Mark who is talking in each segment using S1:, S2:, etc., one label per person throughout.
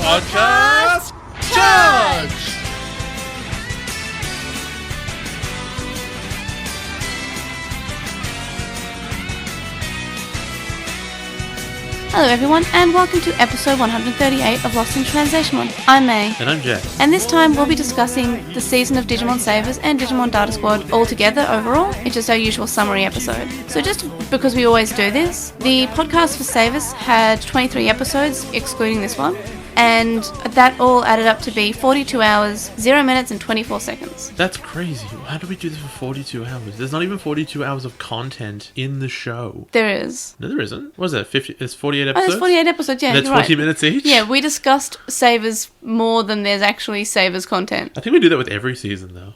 S1: Podcast Charge!
S2: Hello everyone, and welcome to episode 138 of Lost in Translationmon. I'm May.
S1: And I'm Jack.
S2: And this time we'll be discussing the season of Digimon Savers and Digimon Data Squad all together overall. It's just our usual summary episode. So just because we always do this, the podcast for Savers had 23 episodes, excluding this one. And that all added up to be 42 hours, 0 minutes and 24 seconds.
S1: That's crazy. How do we do this for 42 hours? There's not even 42 hours of content in the show.
S2: There is.
S1: No, there isn't. What is that? 50? It's 48
S2: Oh,
S1: episodes?
S2: there's 48 episodes, yeah,
S1: And that's
S2: you're
S1: 20
S2: right.
S1: minutes each?
S2: Yeah, we discussed Savers more than there's actually Savers content.
S1: I think we do that with every season, though.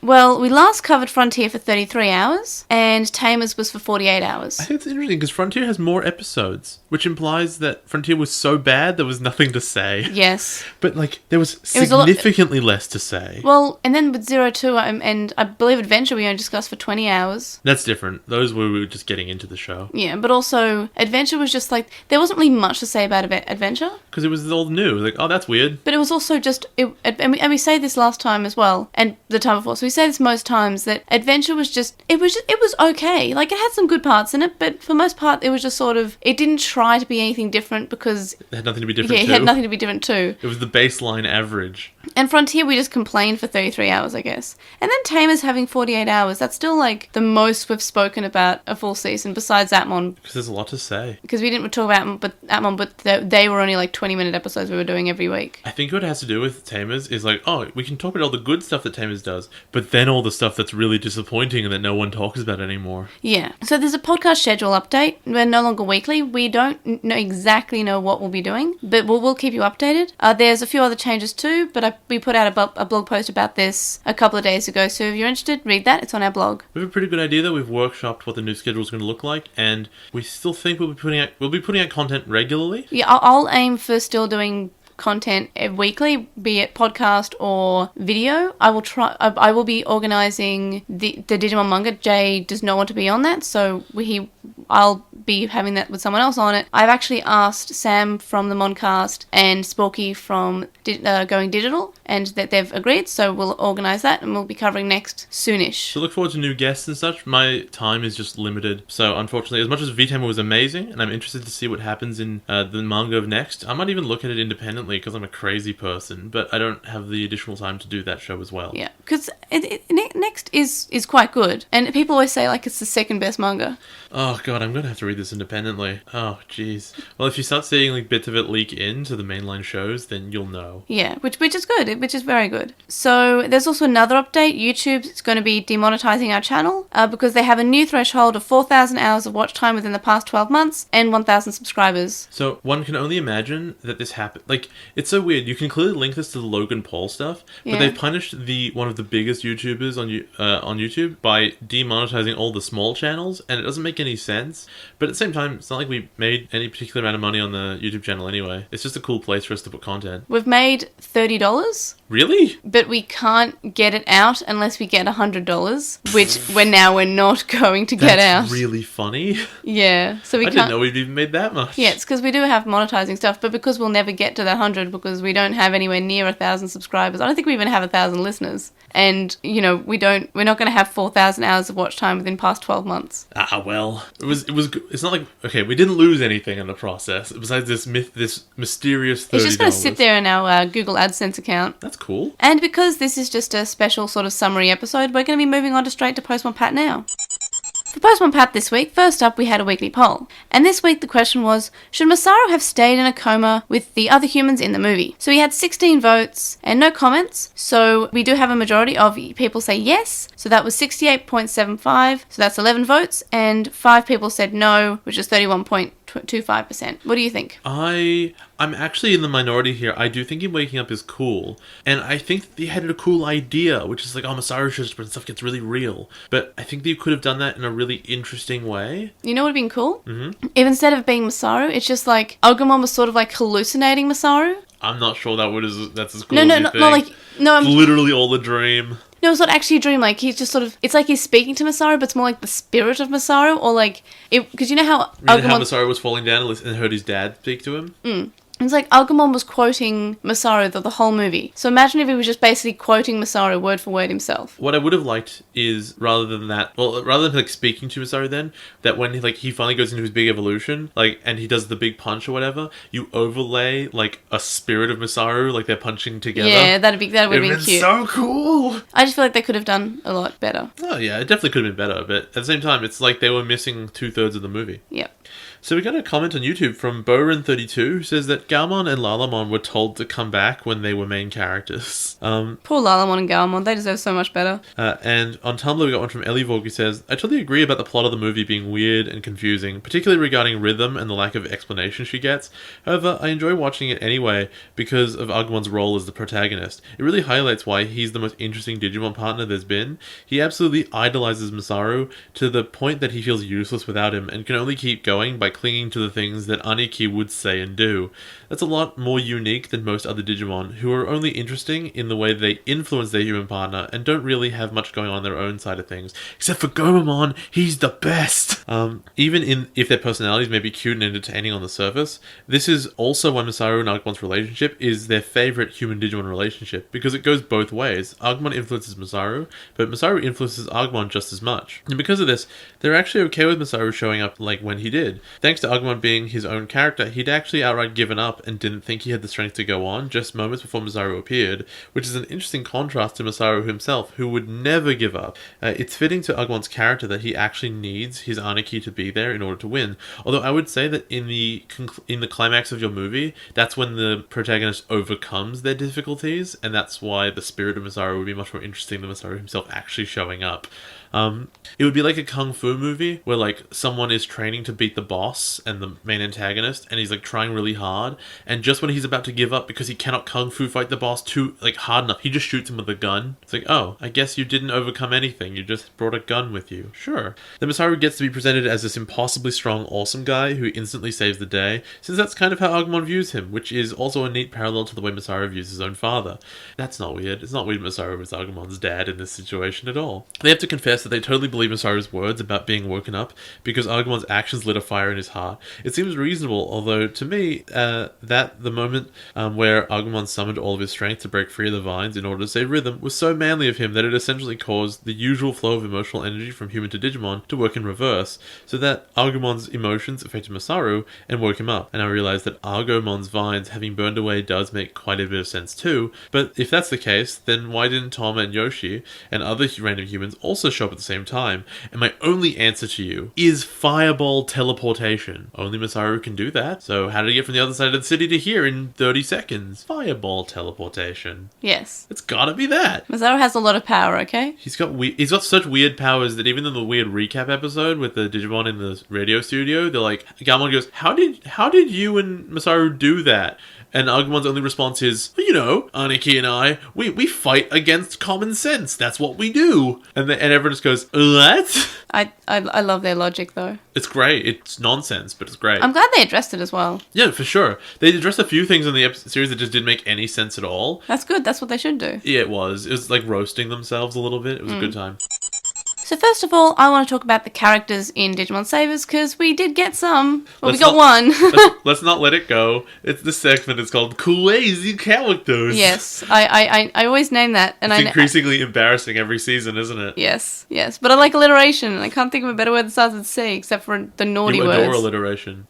S2: Well, we last covered Frontier for 33 hours, and Tamers was for 48 hours.
S1: I think it's interesting because Frontier has more episodes, which implies that Frontier was so bad there was nothing to say.
S2: Yes.
S1: But, like, there was
S2: was a lot-
S1: significantly less to say.
S2: Well, and then with 02, and I believe Adventure we only discussed for 20 hours.
S1: That's different. Those were we were just getting into the show.
S2: Yeah, but also, Adventure was just like, there wasn't really much to say about Adventure.
S1: Because it was all new. Like, oh, that's weird.
S2: But it was also just, and we say this last time as well, and the time before, so we say this most times, that Adventure was just, it was okay. Like, it had some good parts in it, but for most part, it was just sort of, it didn't try to be anything different because...
S1: It had nothing to be different,
S2: Yeah, it
S1: too.
S2: had nothing to be different too.
S1: It was the baseline average.
S2: And Frontier, we just complained for 33 hours, I guess. And then Tamers having 48 hours. That's still, like, the most we've spoken about a full season, besides Atmon.
S1: Because there's a lot to say.
S2: Because we didn't talk about Atmon, but they were only, like, 20-minute episodes we were doing every week.
S1: I think what it has to do with Tamers is like, oh, we can talk about all the good stuff that Tamers does, but then all the stuff that's really disappointing and that no one talks about anymore.
S2: Yeah. So there's a podcast schedule update. We're no longer weekly. We don't exactly know what we'll be doing, but we'll keep you updated. There's a few other changes too, but we put out a blog post about this a couple of days ago, so if you're interested, read that. It's on our blog.
S1: We have a pretty good idea though. We've workshopped what the new schedule is going to look like, and we still think we'll be putting out content regularly.
S2: Yeah, I'll aim for still doing content weekly, be it podcast or video. I will be organising the Digimon manga. Jay does not want to be on that, so I'll be having that with someone else on it. I've actually asked Sam from the Moncast and Sporky from Going Digital, and that they've agreed, so we'll organise that and we'll be covering next soonish.
S1: So look forward to new guests and such. My time is just limited, so unfortunately, as much as V-Tamer was amazing, and I'm interested to see what happens in the manga of Next, I might even look at it independently because I'm a crazy person, but I don't have the additional time to do that show as well.
S2: Yeah, because Next is quite good, and people always say like it's the second best manga.
S1: Oh god, I'm gonna have to read this independently. Oh jeez. Well, if you start seeing like bits of it leak into the mainline shows, then you'll know.
S2: Yeah, which is good, which is very good. So there's also another update. YouTube is going to be demonetizing our channel because they have a new threshold of 4,000 hours of watch time within the past 12 months and 1,000 subscribers.
S1: So one can only imagine that this happened. Like, it's so weird. You can clearly link this to the Logan Paul stuff, but
S2: Yeah.
S1: they've punished one of the biggest YouTubers on YouTube by demonetizing all the small channels, and it doesn't make any sense. But at the same time, it's not like we made any particular amount of money on the YouTube channel anyway. It's just a cool place for us to put content.
S2: We've made $30,
S1: Really?
S2: but we can't get it out unless we get $100, which we're not going to get out.
S1: That's really funny.
S2: Yeah, so we
S1: I
S2: can't.
S1: didn't know we'd even made that much.
S2: Yeah, it's because we do have monetizing stuff, but because we'll never get to that 100 because we don't have anywhere near 1,000 subscribers. I don't think we even have 1,000 listeners. And, you know, we're not going to have 4,000 hours of watch time within past 12 months.
S1: Well, it was good. It's not like, okay, we didn't lose anything in the process besides this mysterious $30.
S2: It's just going to sit there in our Google AdSense account.
S1: That's cool.
S2: And because this is just a special sort of summary episode, we're going to be moving on to straight to Postmon Pat now. For Postmon Pat this week, first up we had a weekly poll. And this week the question was, should Masaru have stayed in a coma with the other humans in the movie? So we had 16 votes and no comments. So we do have a majority of people say yes. So that was 68.75. So that's 11 votes. And 5 people said no, which is 31.25%. What do you think?
S1: I'm actually in the minority here. I do think him waking up is cool. And I think that they had a cool idea, which is like, oh, Masaru shows up and stuff gets really real. But I think that you could have done that in a really interesting way.
S2: You know what would have been cool? Mm-hmm. If instead of being Masaru, it's just like Agumon was sort of like hallucinating Masaru.
S1: I'm not sure that's as cool as you think.
S2: No,
S1: it's literally all a dream.
S2: No, it's not actually a dream. Like, he's just sort of... It's like he's speaking to Masaru, but it's more like the spirit of Masaru, or like... Because you know how
S1: How Masaru was falling down and heard his dad speak to him?
S2: It's like Agumon was quoting Masaru the whole movie. So imagine if he was just basically quoting Masaru word for word himself.
S1: What I would have liked is, rather than like speaking to Masaru then, that when he finally goes into his big evolution, like, and he does the big punch or whatever, you overlay like a spirit of Masaru, like they're punching together.
S2: Yeah, that would have been cute.
S1: So cool.
S2: I just feel like they could have done a lot better.
S1: Oh yeah, it definitely could have been better, but at the same time, it's like they were missing 2/3 of the movie.
S2: Yep.
S1: So we got a comment on YouTube from Boren32 who says that Galmon and Lalamon were told to come back when they were main characters.
S2: Poor Lalamon and Galmon, they deserve so much better.
S1: And on Tumblr we got one from Ellie Vorg who says, I totally agree about the plot of the movie being weird and confusing, particularly regarding rhythm and the lack of explanation she gets. However, I enjoy watching it anyway because of Agumon's role as the protagonist. It really highlights why he's the most interesting Digimon partner there's been. He absolutely idolizes Masaru to the point that he feels useless without him and can only keep going by clinging to the things that Aniki would say and do. That's a lot more unique than most other Digimon, who are only interesting in the way they influence their human partner and don't really have much going on their own side of things. Except for Gomamon, he's the best! Even if their personalities may be cute and entertaining on the surface, this is also why Masaru and Agumon's relationship is their favourite human-Digimon relationship, because it goes both ways. Agumon influences Masaru, but Masaru influences Agumon just as much. And because of this, they're actually okay with Masaru showing up like when he did. Thanks to Agumon being his own character, he'd actually outright given up and didn't think he had the strength to go on just moments before Masaru appeared, which is an interesting contrast to Masaru himself, who would never give up. It's fitting to Agumon's character that he actually needs his Aniki to be there in order to win. Although I would say that in the climax of your movie, that's when the protagonist overcomes their difficulties, and that's why the spirit of Masaru would be much more interesting than Masaru himself actually showing up. It would be like a kung fu movie where like someone is training to beat the boss and the main antagonist, and he's like trying really hard, and just when he's about to give up because he cannot kung fu fight the boss too like hard enough, he just shoots him with a gun. It's like, oh, I guess you didn't overcome anything, you just brought a gun with you. Sure. Then Masaru gets to be presented as this impossibly strong, awesome guy who instantly saves the day, since that's kind of how Agumon views him, which is also a neat parallel to the way Masaru views his own father. That's not weird. It's not weird Masaru was Agumon's dad in this situation at all. They have to confess that they totally believe Masaru's words about being woken up because Agumon's actions lit a fire in his heart. It seems reasonable, although to me, that the moment where Agumon summoned all of his strength to break free of the vines in order to save Rhythm was so manly of him that it essentially caused the usual flow of emotional energy from human to Digimon to work in reverse, so that Agumon's emotions affected Masaru and woke him up. And I realized that Agumon's vines having burned away does make quite a bit of sense too, but if that's the case, then why didn't Tom and Yoshi and other random humans also show up at the same time? And my only answer to you is fireball teleportation. Only Masaru can do that. So how did he get from the other side of the city to here in 30 seconds? Fireball teleportation.
S2: Yes.
S1: It's gotta be that.
S2: Masaru has a lot of power, okay?
S1: He's got such weird powers that even in the weird recap episode with the Digimon in the radio studio, they're like, Galmon goes, how did you and Masaru do that? And Agumon's only response is, you know, Aniki and I, we fight against common sense. That's what we do. And everyone just goes, what?
S2: I love their logic, though.
S1: It's great. It's nonsense, but it's great.
S2: I'm glad they addressed it as well.
S1: Yeah, for sure. They addressed a few things in the series that just didn't make any sense at all.
S2: That's good. That's what they should do.
S1: Yeah, it was. It was like roasting themselves a little bit. It was a good time.
S2: So first of all, I want to talk about the characters in Digimon Savers, because we did get some. Well, we got one.
S1: let's not let it go. It's the segment. It's called Crazy Characters.
S2: Yes, I always name that. And
S1: it's increasingly embarrassing every season, isn't it?
S2: Yes. But I like alliteration, and I can't think of a better word that starts with C, except for the naughty words.
S1: You adore alliteration.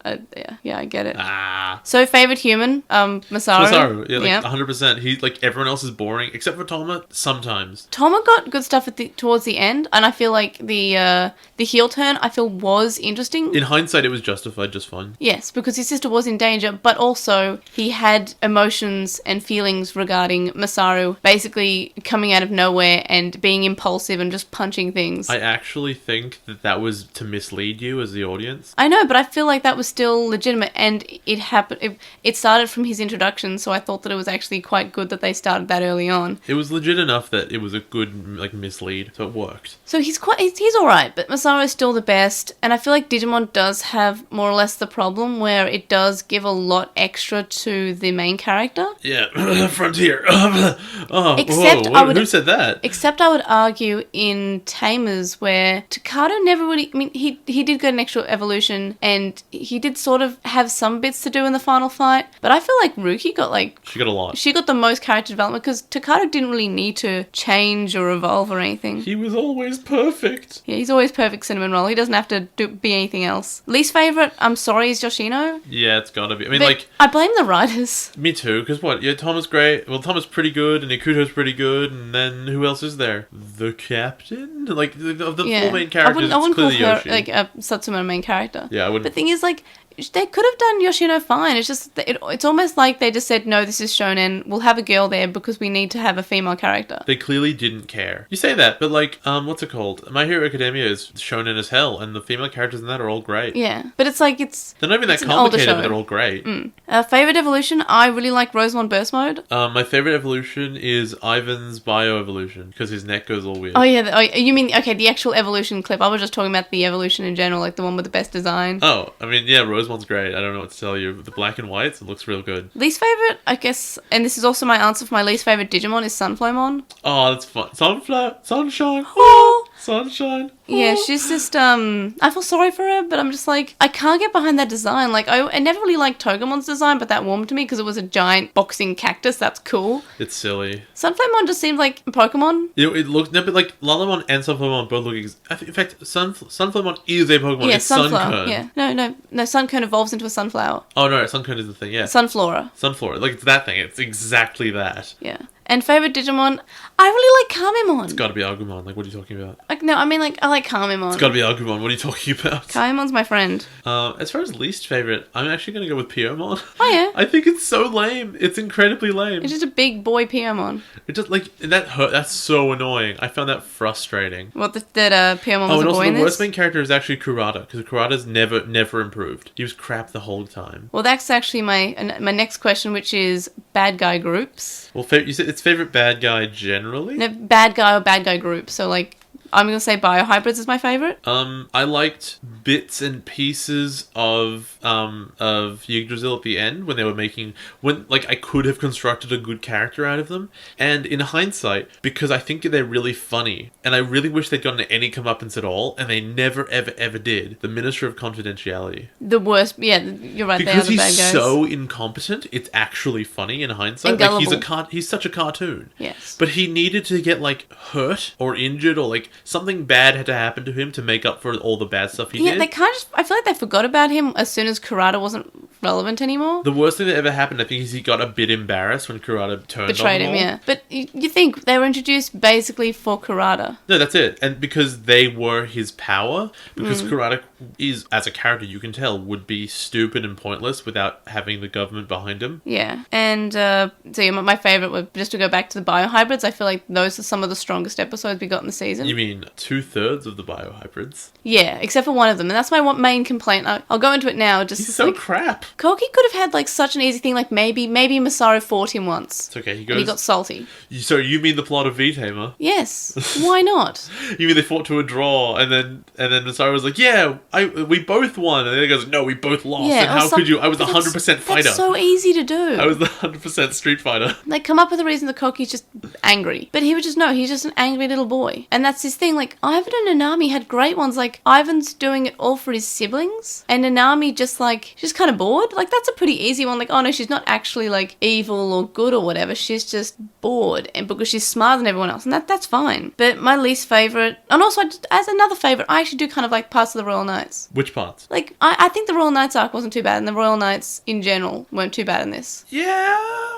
S2: Yeah, I get it.
S1: Ah.
S2: So, favourite human, Masaru.
S1: Yeah, 100%. He, like, everyone else is boring, except for Toma, sometimes.
S2: Toma got good stuff towards the end, and I feel like the heel turn, I feel, was interesting.
S1: In hindsight, it was justified just fine.
S2: Yes, because his sister was in danger, but also he had emotions and feelings regarding Masaru basically coming out of nowhere and being impulsive and just punching things.
S1: I actually think that was to mislead you as the audience.
S2: I know, but I feel like that was still legitimate, and it happened. It started from his introduction, so I thought that it was actually quite good that they started that early on.
S1: It was legit enough that it was a good, like, mislead, so it worked.
S2: So he's he's alright, but Masaru is still the best, and I feel like Digimon does have more or less the problem where it does give a lot extra to the main character.
S1: Yeah, Frontier. Who said that?
S2: Except I would argue in Tamers where Takado never really, I mean, he did get an extra evolution, and he did sort of have some bits to do in the final fight, but I feel like Ruki got
S1: She got a lot.
S2: She got the most character development because Takado didn't really need to change or evolve or anything.
S1: He was always perfect.
S2: Yeah, he's always perfect cinnamon roll. He doesn't have to be anything else. Least favourite, I'm sorry, is Yoshino.
S1: Yeah, it's gotta be. I mean,
S2: But I blame the writers.
S1: Me too, because what? Yeah, Tom is great. Well, Tom is pretty good, and Ikuto's pretty good, and then who else is there? The captain? Like, of the four main characters,
S2: I wouldn't
S1: it's clearly
S2: call her,
S1: Yoshi.
S2: like, Satsuma a main character.
S1: Yeah, I wouldn't.
S2: But the thing is, like, they could have done Yoshino fine. It's just, it's almost like they just said, no, this is shonen. We'll have a girl there because we need to have a female character.
S1: They clearly didn't care. You say that, but like, what's it called? My Hero Academia is shonen as hell, and the female characters in that are all great.
S2: Yeah, but it's like,
S1: they're not even that complicated, but they're all great.
S2: Favourite evolution, I really like Rosemon Burst Mode.
S1: My favourite evolution is Ivan's bio-evolution, because his neck goes all weird.
S2: Oh yeah, you mean, okay, the actual evolution clip. I was just talking about the evolution in general, like the one with the best design.
S1: Oh, I mean, yeah, Rosemon's great. I don't know what to tell you. The black and whites, it looks real good.
S2: Least favourite, I guess, and this is also my answer for my least favourite Digimon, is Sunflowmon.
S1: Oh, that's fun. Sunshine.
S2: Oh!
S1: Sunshine.
S2: Yeah, she's just, I feel sorry for her, but I'm just like, I can't get behind that design. Like, I never really liked Togemon's design, but that warmed to me because it was a giant boxing cactus. That's cool.
S1: It's silly.
S2: Sunflowmon just seems like Pokemon.
S1: You know, it looks, no, but like, Lalamon and Sunflowmon both look, in fact, Sunflowmon is a Pokemon.
S2: Yeah,
S1: it's
S2: Sunflower.
S1: Sunkern.
S2: Yeah. No, Sunkern evolves into a sunflower.
S1: Oh, no, Sunkern is the thing, yeah.
S2: Sunflora.
S1: Sunflora. Like, it's that thing. It's exactly that.
S2: Yeah. And favourite Digimon, I really like Kamemon.
S1: It's gotta be Agumon. Like, what are you talking about?
S2: Like, no, I mean, like, I like Kamemon.
S1: It's gotta be Agumon. What are you talking about?
S2: Kamemon's my friend.
S1: As far as least favourite, I'm actually gonna go with Piyomon.
S2: Oh, yeah.
S1: I think it's so lame. It's incredibly lame.
S2: It's just a big boy Piyomon.
S1: It just, like, that hurt. That's so annoying. I found that frustrating.
S2: What, that Piyomon was a boy in this?
S1: Oh, and also the worst main character is actually Kurata, because Kurata's never improved. He was crap the whole time.
S2: Well, that's actually my next question, which is bad guy groups.
S1: Well, you said it's favourite bad guy generally?
S2: No, bad guy or bad guy group. So, like, I'm going to say Biohybrids is my favourite.
S1: I liked bits and pieces of Yggdrasil at the end when they were I could have constructed a good character out of them. And in hindsight, because I think they're really funny, and I really wish they'd gotten any comeuppance at all, and they never, ever did, the Minister of Confidentiality.
S2: The worst, yeah, you're right, they are
S1: Because
S2: the bad guys.
S1: he's so incompetent, it's actually funny in hindsight.
S2: And
S1: like, he's such a cartoon.
S2: Yes.
S1: But he needed to get, like, hurt or injured or, like, something bad had to happen to him to make up for all the bad stuff he did.
S2: Yeah, they kind of, I feel like they forgot about him as soon as Kurata wasn't relevant anymore.
S1: The worst thing that ever happened, I think, is he got a bit embarrassed when Kurata
S2: Betrayed him, yeah. But you think they were introduced basically for Kurata.
S1: No, that's it. And because they were his power, because Kurata is, as a character, you can tell, would be stupid and pointless without having the government behind him.
S2: Yeah. And so yeah, my favourite was, just to go back to the Biohybrids, I feel like those are some of the strongest episodes we got in the season.
S1: You mean 2/3 of the Biohybrids?
S2: Yeah, except for one of them. And that's my main complaint. I'll go into it now.
S1: He's so crap.
S2: Koki could have had like such an easy thing, like maybe Masaru fought him once.
S1: It's okay,
S2: And he got salty.
S1: So you mean the plot of V-Tamer?
S2: Yes. Why not?
S1: You mean they fought to a draw, and then Masaru was like, yeah, we both won. And then he goes, no, we both lost.
S2: Yeah,
S1: and how could you? I was 100% fighter.
S2: That's so easy to do.
S1: I was the 100% Street Fighter.
S2: They come up with a reason that Koki's just angry. But he would just know, he's just an angry little boy. And that's his thing. Like, Ivan and Nanami had great ones. Like, Ivan's doing it all for his siblings. And Nanami just, like, she's kind of bored. Like, that's a pretty easy one. Like, oh no, she's not actually, like, evil or good or whatever. She's just bored. And because she's smarter than everyone else. And that's fine. But my least favourite, and also as another favourite, I actually do kind of like parts of the Royal Knights.
S1: Which parts?
S2: Like, I think the Royal Knights arc wasn't too bad. And the Royal Knights, in general, weren't too bad in this.
S1: Yeah,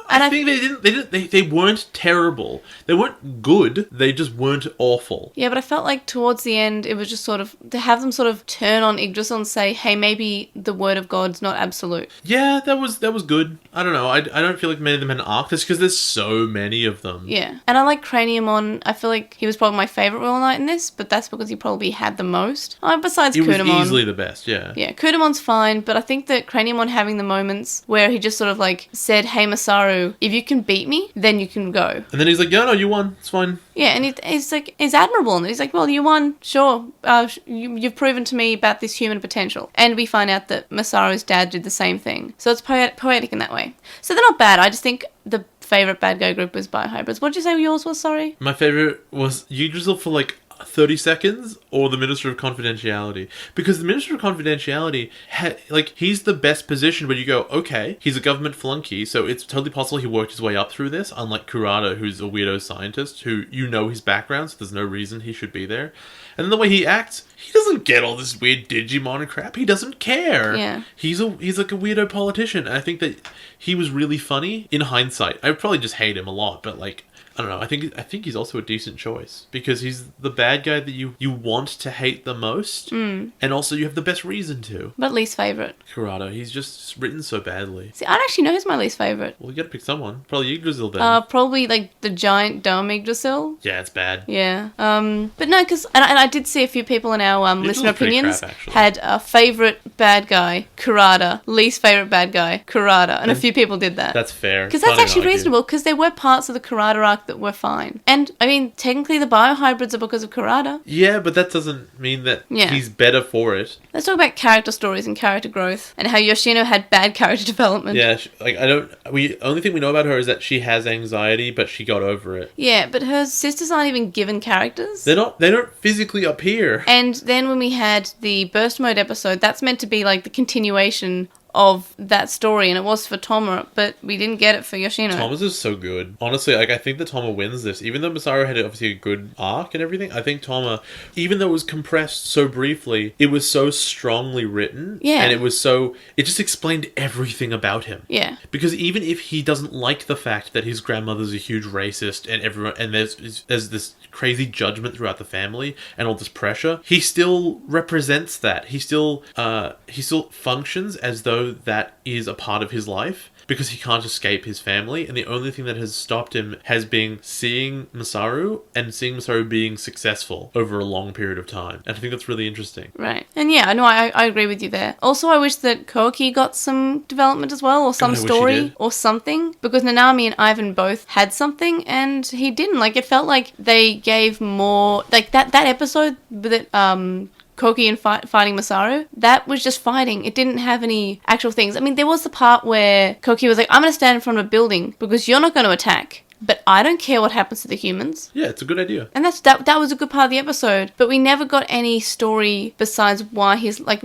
S1: I think they weren't terrible. They weren't good. They just weren't awful.
S2: Yeah, but I felt like towards the end, it was just sort of to have them sort of turn on Yggdrasil and say, hey, maybe the word of God's not absolute.
S1: Yeah, that was good. I don't know. I don't feel like many of them had an arc. That's because there's so many of them.
S2: Yeah, and I like Craniumon. I feel like he was probably my favourite Royal Knight in this, but that's because he probably had the most. Besides Kudamon.
S1: He was easily the best, yeah.
S2: Yeah, Kudamon's fine, but I think that Craniumon having the moments where he just sort of like said, hey Masaru, so if you can beat me, then you can go.
S1: And then he's like, yeah, no, you won. It's fine.
S2: Yeah, and he's like, he's admirable. And he's like, well, you won, sure. You've proven to me about this human potential. And we find out that Masaru's dad did the same thing. So it's poetic in that way. So they're not bad. I just think the favourite bad guy group was Biohybrids. What did you say yours was, sorry?
S1: My favourite was Yggdrasil for like 30 seconds or the Minister of Confidentiality, because the Minister of Confidentiality he's the best position where you go, okay, he's a government flunky, so it's totally possible he worked his way up through this, unlike Kurata, who's a weirdo scientist who his background, so there's no reason he should be there. And then the way he acts, he doesn't get all this weird Digimon crap. He doesn't care.
S2: Yeah.
S1: He's like a weirdo politician. And I think that he was really funny in hindsight. I would probably just hate him a lot, but like, I don't know. I think he's also a decent choice because he's the bad guy that you want to hate the most, and also you have the best reason to.
S2: But least favourite?
S1: Kurata. He's just written so badly.
S2: See, I don't actually know who's my least favourite.
S1: Well, you gotta pick someone. Probably Yggdrasil then.
S2: Probably like the giant dumb Yggdrasil.
S1: Yeah, it's bad.
S2: Yeah. But no, because and I did see a few people in our listener opinions had a favourite bad guy, Kurata, least favourite bad guy, Kurata, and a few people did that.
S1: That's fair.
S2: Because that's actually reasonable, because there were parts of the Kurata arc that were fine. And, I mean, technically the biohybrids are because of Kurata.
S1: Yeah, but that doesn't mean that he's better for it.
S2: Let's talk about character stories and character growth, and how Yoshino had bad character development.
S1: Yeah, only thing we know about her is that she has anxiety, but she got over it.
S2: Yeah, but her sisters aren't even given characters.
S1: They don't physically appear.
S2: And then when we had the burst mode episode, that's meant to be like the continuation of that story, and it was for Toma, but we didn't get it for Yoshino.
S1: Toma's is so good. Honestly, I think that Toma wins this. Even though Masaru had obviously a good arc and everything, I think Toma, even though it was compressed so briefly, it was so strongly written.
S2: Yeah.
S1: And it just explained everything about him.
S2: Yeah.
S1: Because even if he doesn't like the fact that his grandmother's a huge racist and there's this crazy judgment throughout the family and all this pressure, he still represents that. He still functions as though that is a part of his life, because he can't escape his family, and the only thing that has stopped him has been seeing Masaru being successful over a long period of time. And I think that's really interesting.
S2: Right. And yeah, no, I agree with you there. Also, I wish that Koki got some development as well, or some story, or something, because Nanami and Ivan both had something, and he didn't. Like, it felt like they gave more, like, that episode that, Koki and fighting Masaru, that was just fighting. It didn't have any actual things. I mean, there was the part where Koki was like, I'm going to stand in front of a building because you're not going to attack. But I don't care what happens to the humans.
S1: Yeah, it's a good idea.
S2: And that was a good part of the episode. But we never got any story besides why he's like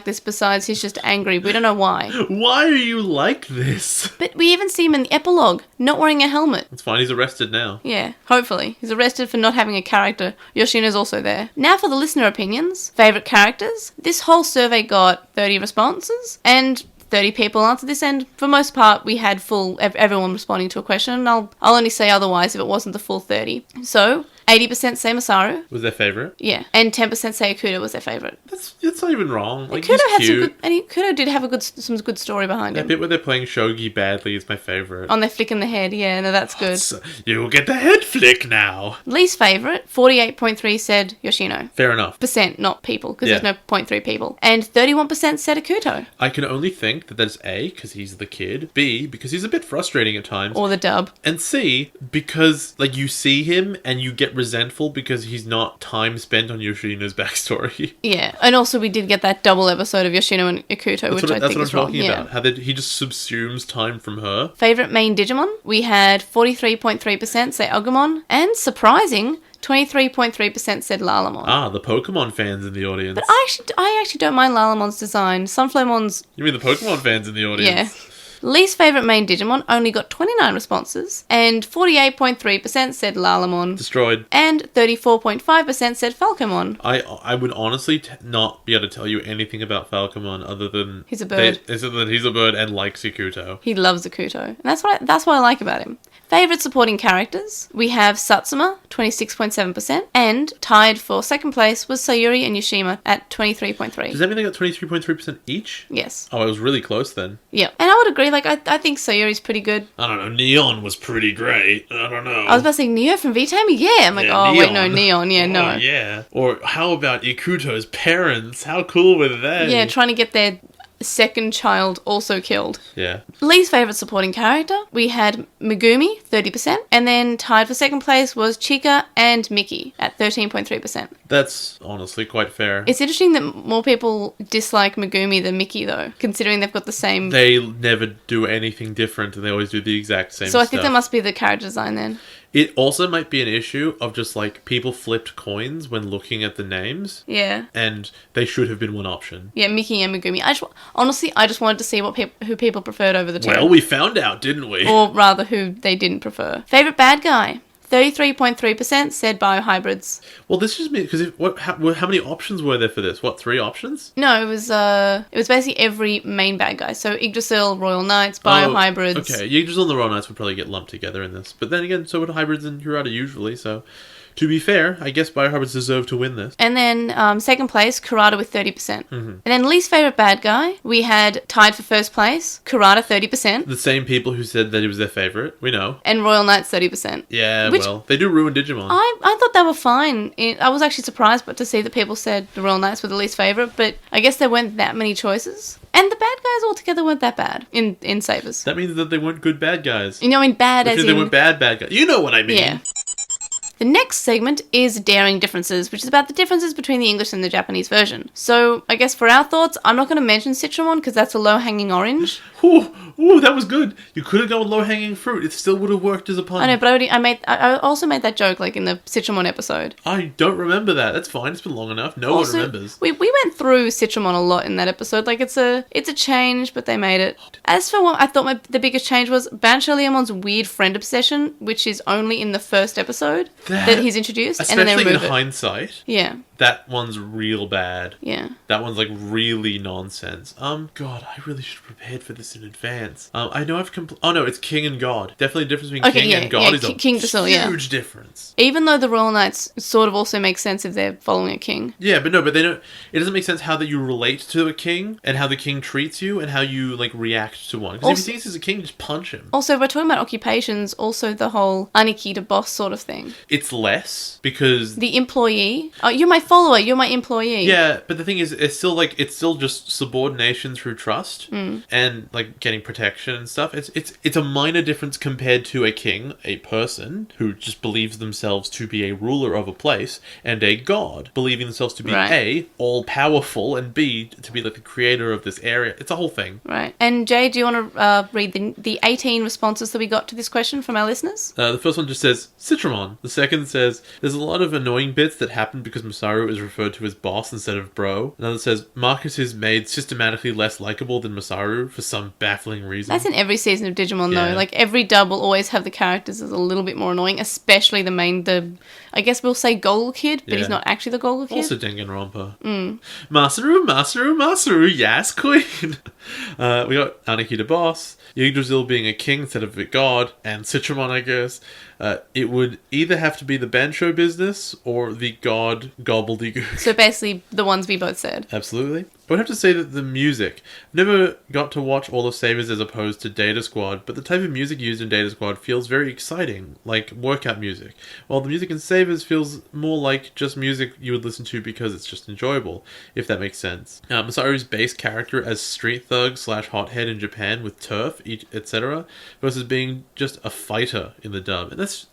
S2: this, besides he's just angry. We don't know why.
S1: Why are you like this?
S2: But we even see him in the epilogue, not wearing a helmet.
S1: It's fine, he's arrested now.
S2: Yeah, hopefully. He's arrested for not having a character. Yoshino's also there. Now for the listener opinions. Favourite characters. This whole survey got 30 responses, and 30 people answered this, and for most part we had everyone responding to a question. I'll only say otherwise if it wasn't the full 30. So 80% say Masaru.
S1: Was their favourite?
S2: Yeah. And 10% say Ikuto was their favourite.
S1: That's not even wrong. Like,
S2: Ikuto
S1: he's cute.
S2: Ikuto did have some good story behind him.
S1: That bit where they're playing shogi badly is my favourite.
S2: On their flicking the head, yeah, no, that's good.
S1: You'll get the head flick now.
S2: Least favourite, 48.3 said Yoshino.
S1: Fair enough.
S2: Percent, not people, because there's no 0.3 people. And 31% said Ikuto.
S1: I can only think that that's A, because he's the kid, B, because he's a bit frustrating at times,
S2: or the dub,
S1: and C, because like you see him and you get resentful because he's not time spent on Yoshino's backstory.
S2: Yeah, and also we did get that double episode of Yoshino and Ikuto, which I think is wrong.
S1: That's what I'm talking about. How he just subsumes time from her.
S2: Favourite main Digimon? We had 43.3% say Agumon, and surprising, 23.3% said Lalamon.
S1: Ah, the Pokemon fans in the audience.
S2: But I actually don't mind Lalamon's design. Sunflowermon's...
S1: You mean the Pokemon fans in the audience?
S2: Yeah. Least favourite main Digimon only got 29 responses, and 48.3% said Lalamon.
S1: Destroyed.
S2: And 34.5% said Falcomon.
S1: I would honestly not be able to tell you anything about Falcomon other than...
S2: He's a bird.
S1: He's a bird and likes Ikuto.
S2: He loves Ikuto. And that's what I like about him. Favourite supporting characters? We have Satsuma, 26.7%, and tied for second place was Sayuri and Yushima at 23.3%.
S1: Does that mean they got 23.3% each?
S2: Yes.
S1: Oh, it was really close then.
S2: Yeah. And I would agree, like, I think Sayuri's pretty good.
S1: I don't know, Neon was pretty great. I don't know.
S2: I was about to say Neo from V-Tamer? Yeah. I'm like,
S1: Neon.
S2: wait, no, Neon. Yeah, no.
S1: Oh, yeah. Or how about Ikuto's parents? How cool were they?
S2: Yeah, trying to get their second child also killed.
S1: Yeah.
S2: Least favourite supporting character, we had Megumi, 30%, and then tied for second place was Chika and Mickey at 13.3%.
S1: That's honestly quite fair.
S2: It's interesting that more people dislike Megumi than Mickey, though, considering they've got the same...
S1: They never do anything different, and they always do the exact same
S2: So
S1: stuff.
S2: I think that must be the character design then.
S1: It also might be an issue of just, like, people flipped coins when looking at the names.
S2: Yeah.
S1: And they should have been one option.
S2: Yeah, Mickey and Megumi. Honestly, I just wanted to see who people preferred over the two.
S1: Well, we found out, didn't we?
S2: Or rather, who they didn't prefer. Favourite bad guy? 33.3% said biohybrids.
S1: Well, this just means... Because how many options were there for this? What, 3 options?
S2: No, it was basically every main bad guy. So Yggdrasil, Royal Knights, biohybrids.
S1: Okay, Yggdrasil and the Royal Knights would probably get lumped together in this. But then again, so would hybrids and Hirata usually, so... To be fair, I guess biohybrids deserve to win this.
S2: And then second place, Kurata with 30%. Mm-hmm. And then least favourite bad guy, we had tied for first place, Kurata 30%.
S1: The same people who said that he was their favourite, we know.
S2: And Royal Knights 30%.
S1: Yeah, well, they do ruin Digimon.
S2: I thought they were fine. I was actually surprised to see that people said the Royal Knights were the least favourite, but I guess there weren't that many choices. And the bad guys altogether weren't that bad in Savers.
S1: That means that they weren't good bad guys.
S2: You know, bad
S1: because
S2: as in...
S1: they weren't bad guys. You know what I mean.
S2: Yeah. The next segment is Daring Differences, which is about the differences between the English and the Japanese version. So, I guess for our thoughts, I'm not going to mention Citramon because that's a low-hanging orange.
S1: Ooh, that was good. You could have gone with low-hanging fruit. It still would have worked as a pun.
S2: I know, but I also made that joke like in the Citramon episode.
S1: I don't remember that. That's fine. It's been long enough. No one remembers.
S2: We went through Citramon a lot in that episode. Like it's a change, but they made it. As for what I thought the biggest change was, Bancho Leomon's weird friend obsession, which is only in the first episode that he's introduced, and then they remove it.
S1: Especially in hindsight.
S2: Yeah.
S1: That one's real bad.
S2: Yeah.
S1: That one's like really nonsense. God, I really should have prepared for this in advance. I know I've oh no, it's King and God. Definitely a difference between King and God is a huge difference.
S2: Even though the Royal Knights sort of also make sense if they're following a king.
S1: Yeah, but they don't. It doesn't make sense how that you relate to a king and how the king treats you and how you like react to one. Because if he thinks he's a king, just punch him.
S2: Also, we're talking about occupations. Also, the whole aniki to boss sort of thing.
S1: It's less because
S2: the employee. Oh, you're my follower. You're my employee.
S1: Yeah, but the thing is, it's still just subordination through trust and like getting protection and stuff. It's a minor difference compared to a king, a person who just believes themselves to be a ruler of a place, and a god believing themselves to be A, all powerful, and B, to be like the creator of this area. It's a whole thing. Right.
S2: And Jay, do you want to read the 18 responses that we got to this question from our listeners?
S1: The first one just says Citramon. The second says there's a lot of annoying bits that happen because Masaru is referred to as boss instead of bro. Another says Marcus is made systematically less likable than Masaru for some baffling reason.
S2: That's in every season of Digimon though. Like every dub will always have the characters as a little bit more annoying, especially I guess we'll say Gogol Kid, but he's not actually the Gogol Kid.
S1: Also Danganronpa. Masaru, yes, queen. We got Aniki the boss, Yggdrasil being a king instead of a god, and Citramon, I guess. It would either have to be the Bancho business or the god gobbledygook.
S2: So basically the ones we both said.
S1: Absolutely. I would have to say that the music. I've never got to watch all of Savers as opposed to Data Squad, but the type of music used in Data Squad feels very exciting, like workout music, while the music in Savers feels more like just music you would listen to because it's just enjoyable, if that makes sense. Masaru's base character as street thug / hothead in Japan with turf, etc., versus being just a fighter in the dub. And that's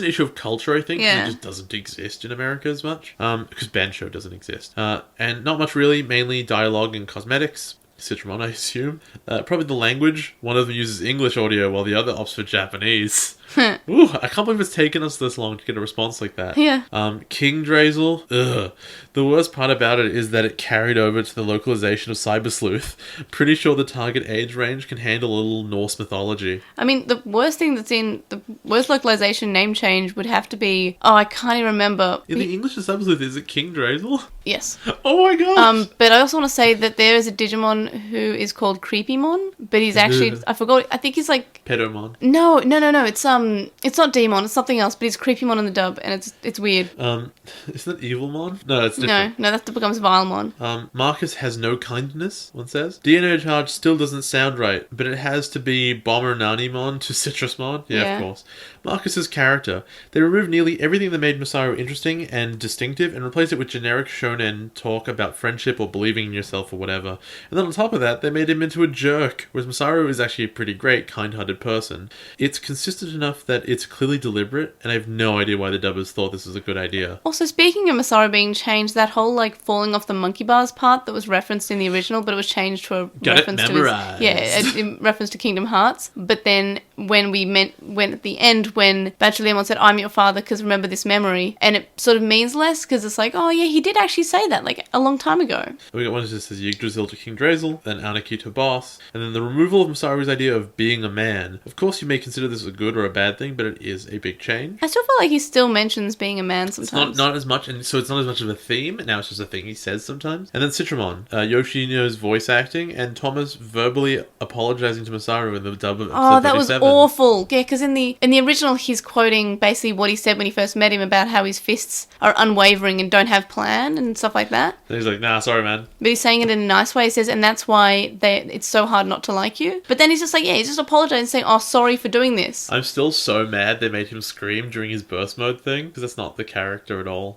S1: an issue of culture, I think. Yeah. It just doesn't exist in America as much. Because Bancho doesn't exist. And not much really, mainly dialogue and cosmetics. Citramon, I assume. Probably the language. One of them uses English audio while the other opts for Japanese. Ooh, I can't believe it's taken us this long to get a response like that.
S2: Yeah.
S1: King Drazel. Ugh. The worst part about it is that it carried over to the localization of Cyber Sleuth. Pretty sure the target age range can handle a little Norse mythology.
S2: I mean, the worst thing that's in the worst localization name change would have to be. Oh, I can't even remember.
S1: In the English of Cyber Sleuth, is it King Drazel?
S2: Yes.
S1: Oh my gosh.
S2: But I also want to say that there is a Digimon who is called Creepymon, but he's actually I forgot. I think he's like
S1: Pedomon.
S2: No. It's not Demon. It's something else. But he's Creepymon in the dub, and it's weird.
S1: Isn't that Evilmon? No, it's different.
S2: No, that becomes Vilemon.
S1: Marcus has no kindness. One says DNA charge still doesn't sound right, but it has to be Bomber Nanimon to Citrusmon. Yeah, of course. Marcus's character. They removed nearly everything that made Masaru interesting and distinctive, and replaced it with generic shonen talk about friendship or believing in yourself or whatever. And then on top of that, they made him into a jerk, whereas Masaru is actually a pretty great, kind-hearted person. It's consistent enough that it's clearly deliberate, and I have no idea why the dubbers thought this was a good idea.
S2: Also, speaking of Masaru being changed, that whole, like, falling off the monkey bars part that was referenced in the original, but it was changed to a reference to a reference to Kingdom Hearts. But then when at the end, when Bacheliemon said, "I'm your father because remember this memory," and it sort of means less because it's like, oh yeah, he did actually say that, like, a long time ago.
S1: We got one that just says Yggdrasil to King Drazel, then Anarchy to boss, and then the removal of Masaru's idea of being a man. Of course, you may consider this a good or a bad thing, but it is a big change.
S2: I still feel like he still mentions being a man sometimes.
S1: It's not as much, and so it's not as much of a theme. Now it's just a thing he says sometimes. And then Citramon, Yoshino's voice acting, and Thomas verbally apologizing to Masaru in the dub of episode 37.
S2: That was awful. Yeah, because in the original, he's quoting basically what he said when he first met him about how his fists are unwavering and don't have plan and stuff like that.
S1: And he's like, nah, sorry, man.
S2: But he's saying it in a nice way. He says, and that's why it's so hard not to like you. But then he's just like, yeah, he's just apologizing, saying, oh, sorry for doing this.
S1: I'm still so mad they made him scream during his burst mode thing, because that's not the character at all.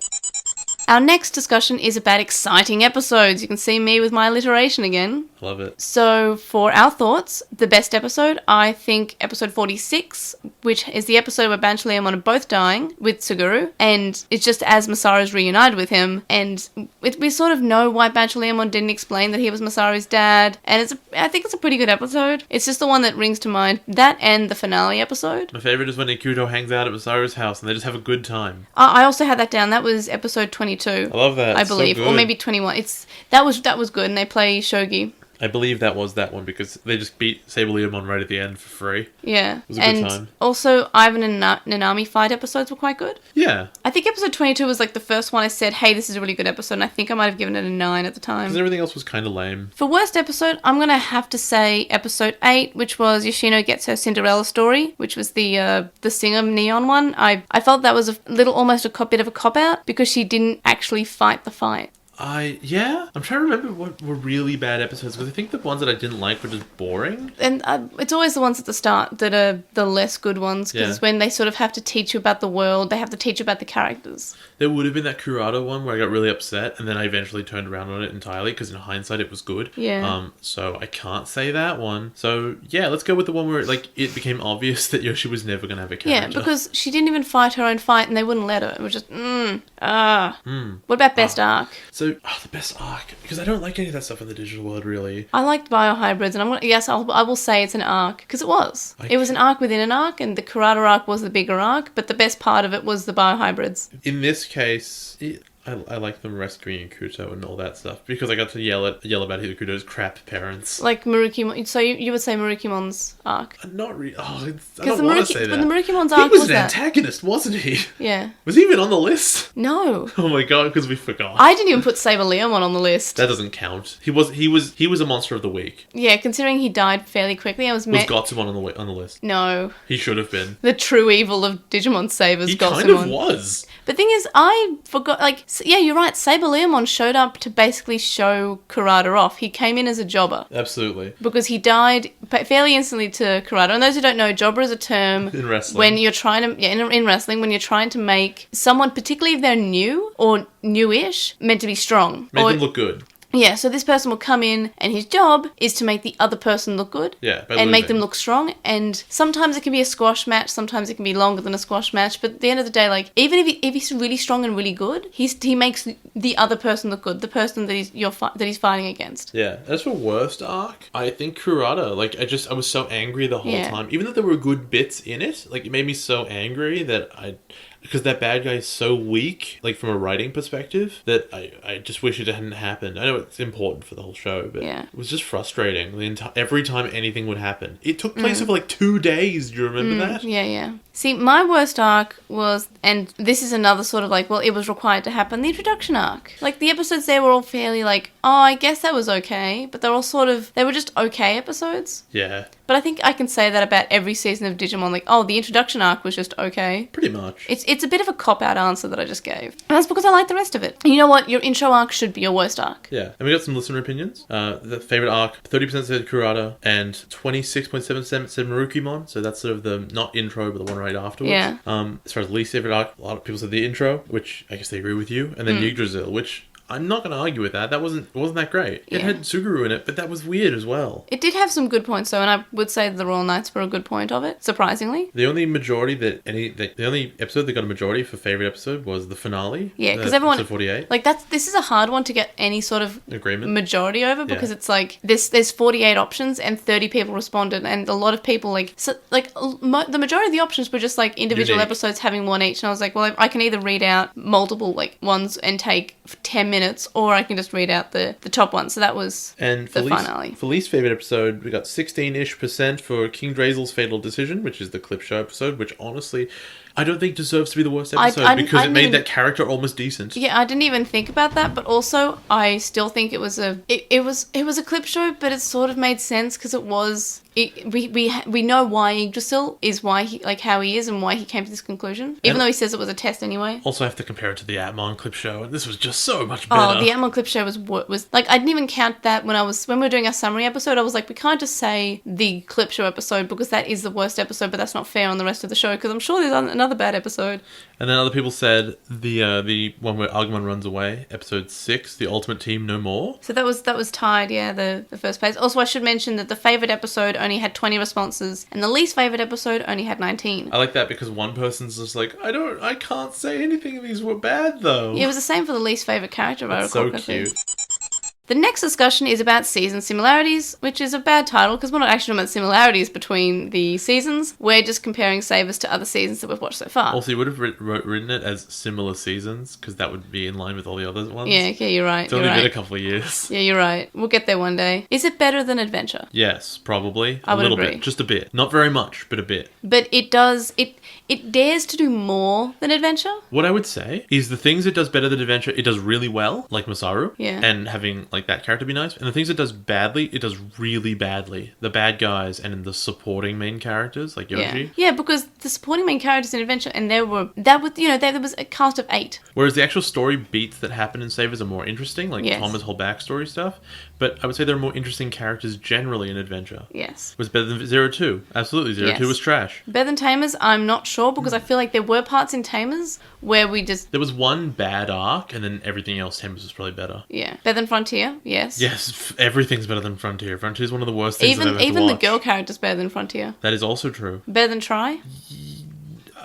S2: Our next discussion is about exciting episodes. You can see me with my alliteration again.
S1: Love it.
S2: So, for our thoughts, the best episode, I think episode 46, which is the episode where Banch and Leomon are both dying with Suguru, and it's just as Masaru's reunited with him, and we sort of know why Banch and Leomon didn't explain that he was Masaru's dad, and I think it's a pretty good episode. It's just the one that rings to mind. That and the finale episode.
S1: My favourite is when Ikuto hangs out at Masaru's house and they just have a good time.
S2: I also had that down. That was episode 22. I
S1: love that.
S2: I believe,
S1: so
S2: or maybe 21. That was good, and they play shogi.
S1: I believe that was that one because they just beat Saber Leomon right at the end for free.
S2: Yeah.
S1: It was a good time.
S2: Also, Ivan and Nanami fight episodes were quite good.
S1: Yeah.
S2: I think episode 22 was like the first one I said, hey, this is a really good episode, and I think I might have given it a 9 at the time.
S1: Because everything else was kind of lame.
S2: For worst episode, I'm going to have to say episode 8, which was Yoshino gets her Cinderella story, which was the singer Neon one. I felt that was almost a bit of a cop-out because she didn't actually fight the fight. I'm
S1: trying to remember what were really bad episodes, because I think the ones that I didn't like were just boring.
S2: And it's always the ones at the start that are the less good ones, because it's when they sort of have to teach you about the world, they have to teach you about the characters.
S1: There would have been that Kurata one where I got really upset, and then I eventually turned around on it entirely, because in hindsight it was good.
S2: Yeah.
S1: So I can't say that one. So yeah, let's go with the one where it became obvious that Yoshi was never going to have a character.
S2: Yeah, because she didn't even fight her own fight, and they wouldn't let her. It was just, What about best arc?
S1: So, the best arc, because I don't like any of that stuff in the digital world, really.
S2: I liked Biohybrids, and I will say it's an arc, because it was. It was an arc within an arc, and the Kurata arc was the bigger arc, but the best part of it was the Biohybrids.
S1: In this case, I like them rescuing Ikuto and all that stuff, because I got to yell about Ikuto's crap parents.
S2: Like Marukimon, so you would say Marukimon's arc?
S1: Not really. I don't want to say that.
S2: But the Marukimon's arc
S1: was an antagonist, wasn't he?
S2: Yeah.
S1: Was he even on the list?
S2: No.
S1: Oh my god, because we forgot.
S2: I didn't even put Saber Leomon on the list.
S1: That doesn't count. He was a monster of the week.
S2: Yeah, considering he died fairly quickly,
S1: Was Gotsumon on the list?
S2: No.
S1: He should have been.
S2: The true evil of Digimon Sabers, Gotsumon.
S1: He kind of was.
S2: The thing is, I forgot, yeah, you're right, Saber Leomon showed up to basically show Kurata off. He came in as a jobber.
S1: Absolutely.
S2: Because he died fairly instantly to Kurata. And those who don't know, jobber is a term
S1: in wrestling.
S2: When you're trying to, in wrestling, when you're trying to make someone, particularly if they're new or newish, meant to be strong.
S1: Make them look good.
S2: Yeah, so this person will come in, and his job is to make the other person look good.
S1: Yeah,
S2: and make them look strong. And sometimes it can be a squash match, sometimes it can be longer than a squash match. But at the end of the day, even if he's really strong and really good, he makes the other person look good, the person that he's fighting against.
S1: Yeah, as for worst arc, I think Kurata. I was so angry the whole time, even though there were good bits in it. It made me so angry that because that bad guy is so weak, from a writing perspective, that I just wish it hadn't happened. I know it's important for the whole show, but it was just frustrating. Every time anything would happen. It took place over 2 days. Do you remember that?
S2: Yeah. See, my worst arc was, and this is another sort of it was required to happen, the introduction arc. The episodes there were all fairly I guess that was okay, but they're all they were just okay episodes.
S1: Yeah.
S2: But I think I can say that about every season of Digimon. The introduction arc was just okay.
S1: Pretty much.
S2: It's a bit of a cop-out answer that I just gave. And that's because I like the rest of it. And you know what? Your intro arc should be your worst arc.
S1: Yeah. And we got some listener opinions. The favourite arc, 30% said Kurata, and 26.7% said Marukimon. So that's sort of the, not intro, but the one right afterwards.
S2: Yeah.
S1: As far as least favourite arc, a lot of people said the intro, which I guess they agree with you. And then Yggdrasil, which I'm not going to argue with that. It wasn't that great. It
S2: Yeah.
S1: had Suguru in it, but that was weird as well.
S2: It did have some good points though, and I would say the Royal Knights were a good point of it, surprisingly.
S1: The only the only episode that got a majority for favorite episode was the finale.
S2: Yeah, because everyone,
S1: episode 48.
S2: like this is a hard one to get any sort of
S1: Agreement.
S2: majority over, because it's like there's 48 options and 30 people responded, and a lot of people the majority of the options were just like individual
S1: Unique.
S2: episodes having one each, and I was like, well, I can either read out multiple like ones and take 10 minutes, or I can just read out the top one. So that was
S1: And
S2: the finale.
S1: For least favorite episode, we got 16-ish% for King Drazel's Fatal Decision, which is the clip show episode, which honestly, I don't think deserves to be the worst episode because it made that character almost decent.
S2: Yeah, I didn't even think about that, but also I still think it was a clip show, but it sort of made sense because it was. We know why Yggdrasil is why he how he is and why he came to this conclusion, even though he says it was a test anyway.
S1: Also, I have to compare it to the Atmon clip show, and this was just so much better.
S2: Oh, the Atmon clip show was like, I didn't even count that when we were doing our summary episode. I was like, we can't just say the clip show episode because that is the worst episode, but that's not fair on the rest of the show because I'm sure there's another bad episode.
S1: And then other people said the one where Agumon runs away, episode 6, the Ultimate Team No More.
S2: So that was tied, yeah, the first place. Also, I should mention that the favourite episode only had 20 responses, and the least favourite episode only had 19.
S1: I like that because one person's just like, I can't say anything of these were bad though.
S2: Yeah, it was the same for the least favourite character, if I
S1: That's
S2: recall
S1: so
S2: correctly.
S1: cute.
S2: The next discussion is about season similarities, which is a bad title because we're not actually talking about similarities between the seasons. We're just comparing savers to other seasons that we've watched so far.
S1: Also, you would have written it as similar seasons because that would be in line with all the other ones.
S2: Yeah, you're right.
S1: It's only been a couple of years.
S2: Yeah, you're right. We'll get there one day. Is it better than Adventure?
S1: Yes, probably.
S2: I would
S1: a little
S2: agree.
S1: bit. Just a bit. Not very much, but a bit.
S2: But it dares to do more than Adventure.
S1: What I would say is the things it does better than Adventure, it does really well, like Masaru.
S2: Yeah.
S1: And having like that character be nice. And the things it does badly, it does really badly. The bad guys and the supporting main characters, like Yoshi.
S2: Yeah, because the supporting main characters in Adventure, and there was a cast of 8.
S1: Whereas the actual story beats that happen in Savers are more interesting, like
S2: Yes.
S1: Thomas' whole backstory stuff. But I would say there are more interesting characters generally in Adventure.
S2: Yes.
S1: Was better than Zero Two. Absolutely, Zero
S2: Yes.
S1: Two was trash.
S2: Better than Tamers, I'm not sure, because I feel like there were parts in Tamers where we just...
S1: There was one bad arc, and then everything else Tamers was probably better.
S2: Yeah. Better than Frontier, yes.
S1: Yes, everything's better than Frontier. Frontier is one of the worst things I've ever
S2: Even
S1: to
S2: the
S1: watch.
S2: girl character's better than Frontier.
S1: That is also true.
S2: Better than Try?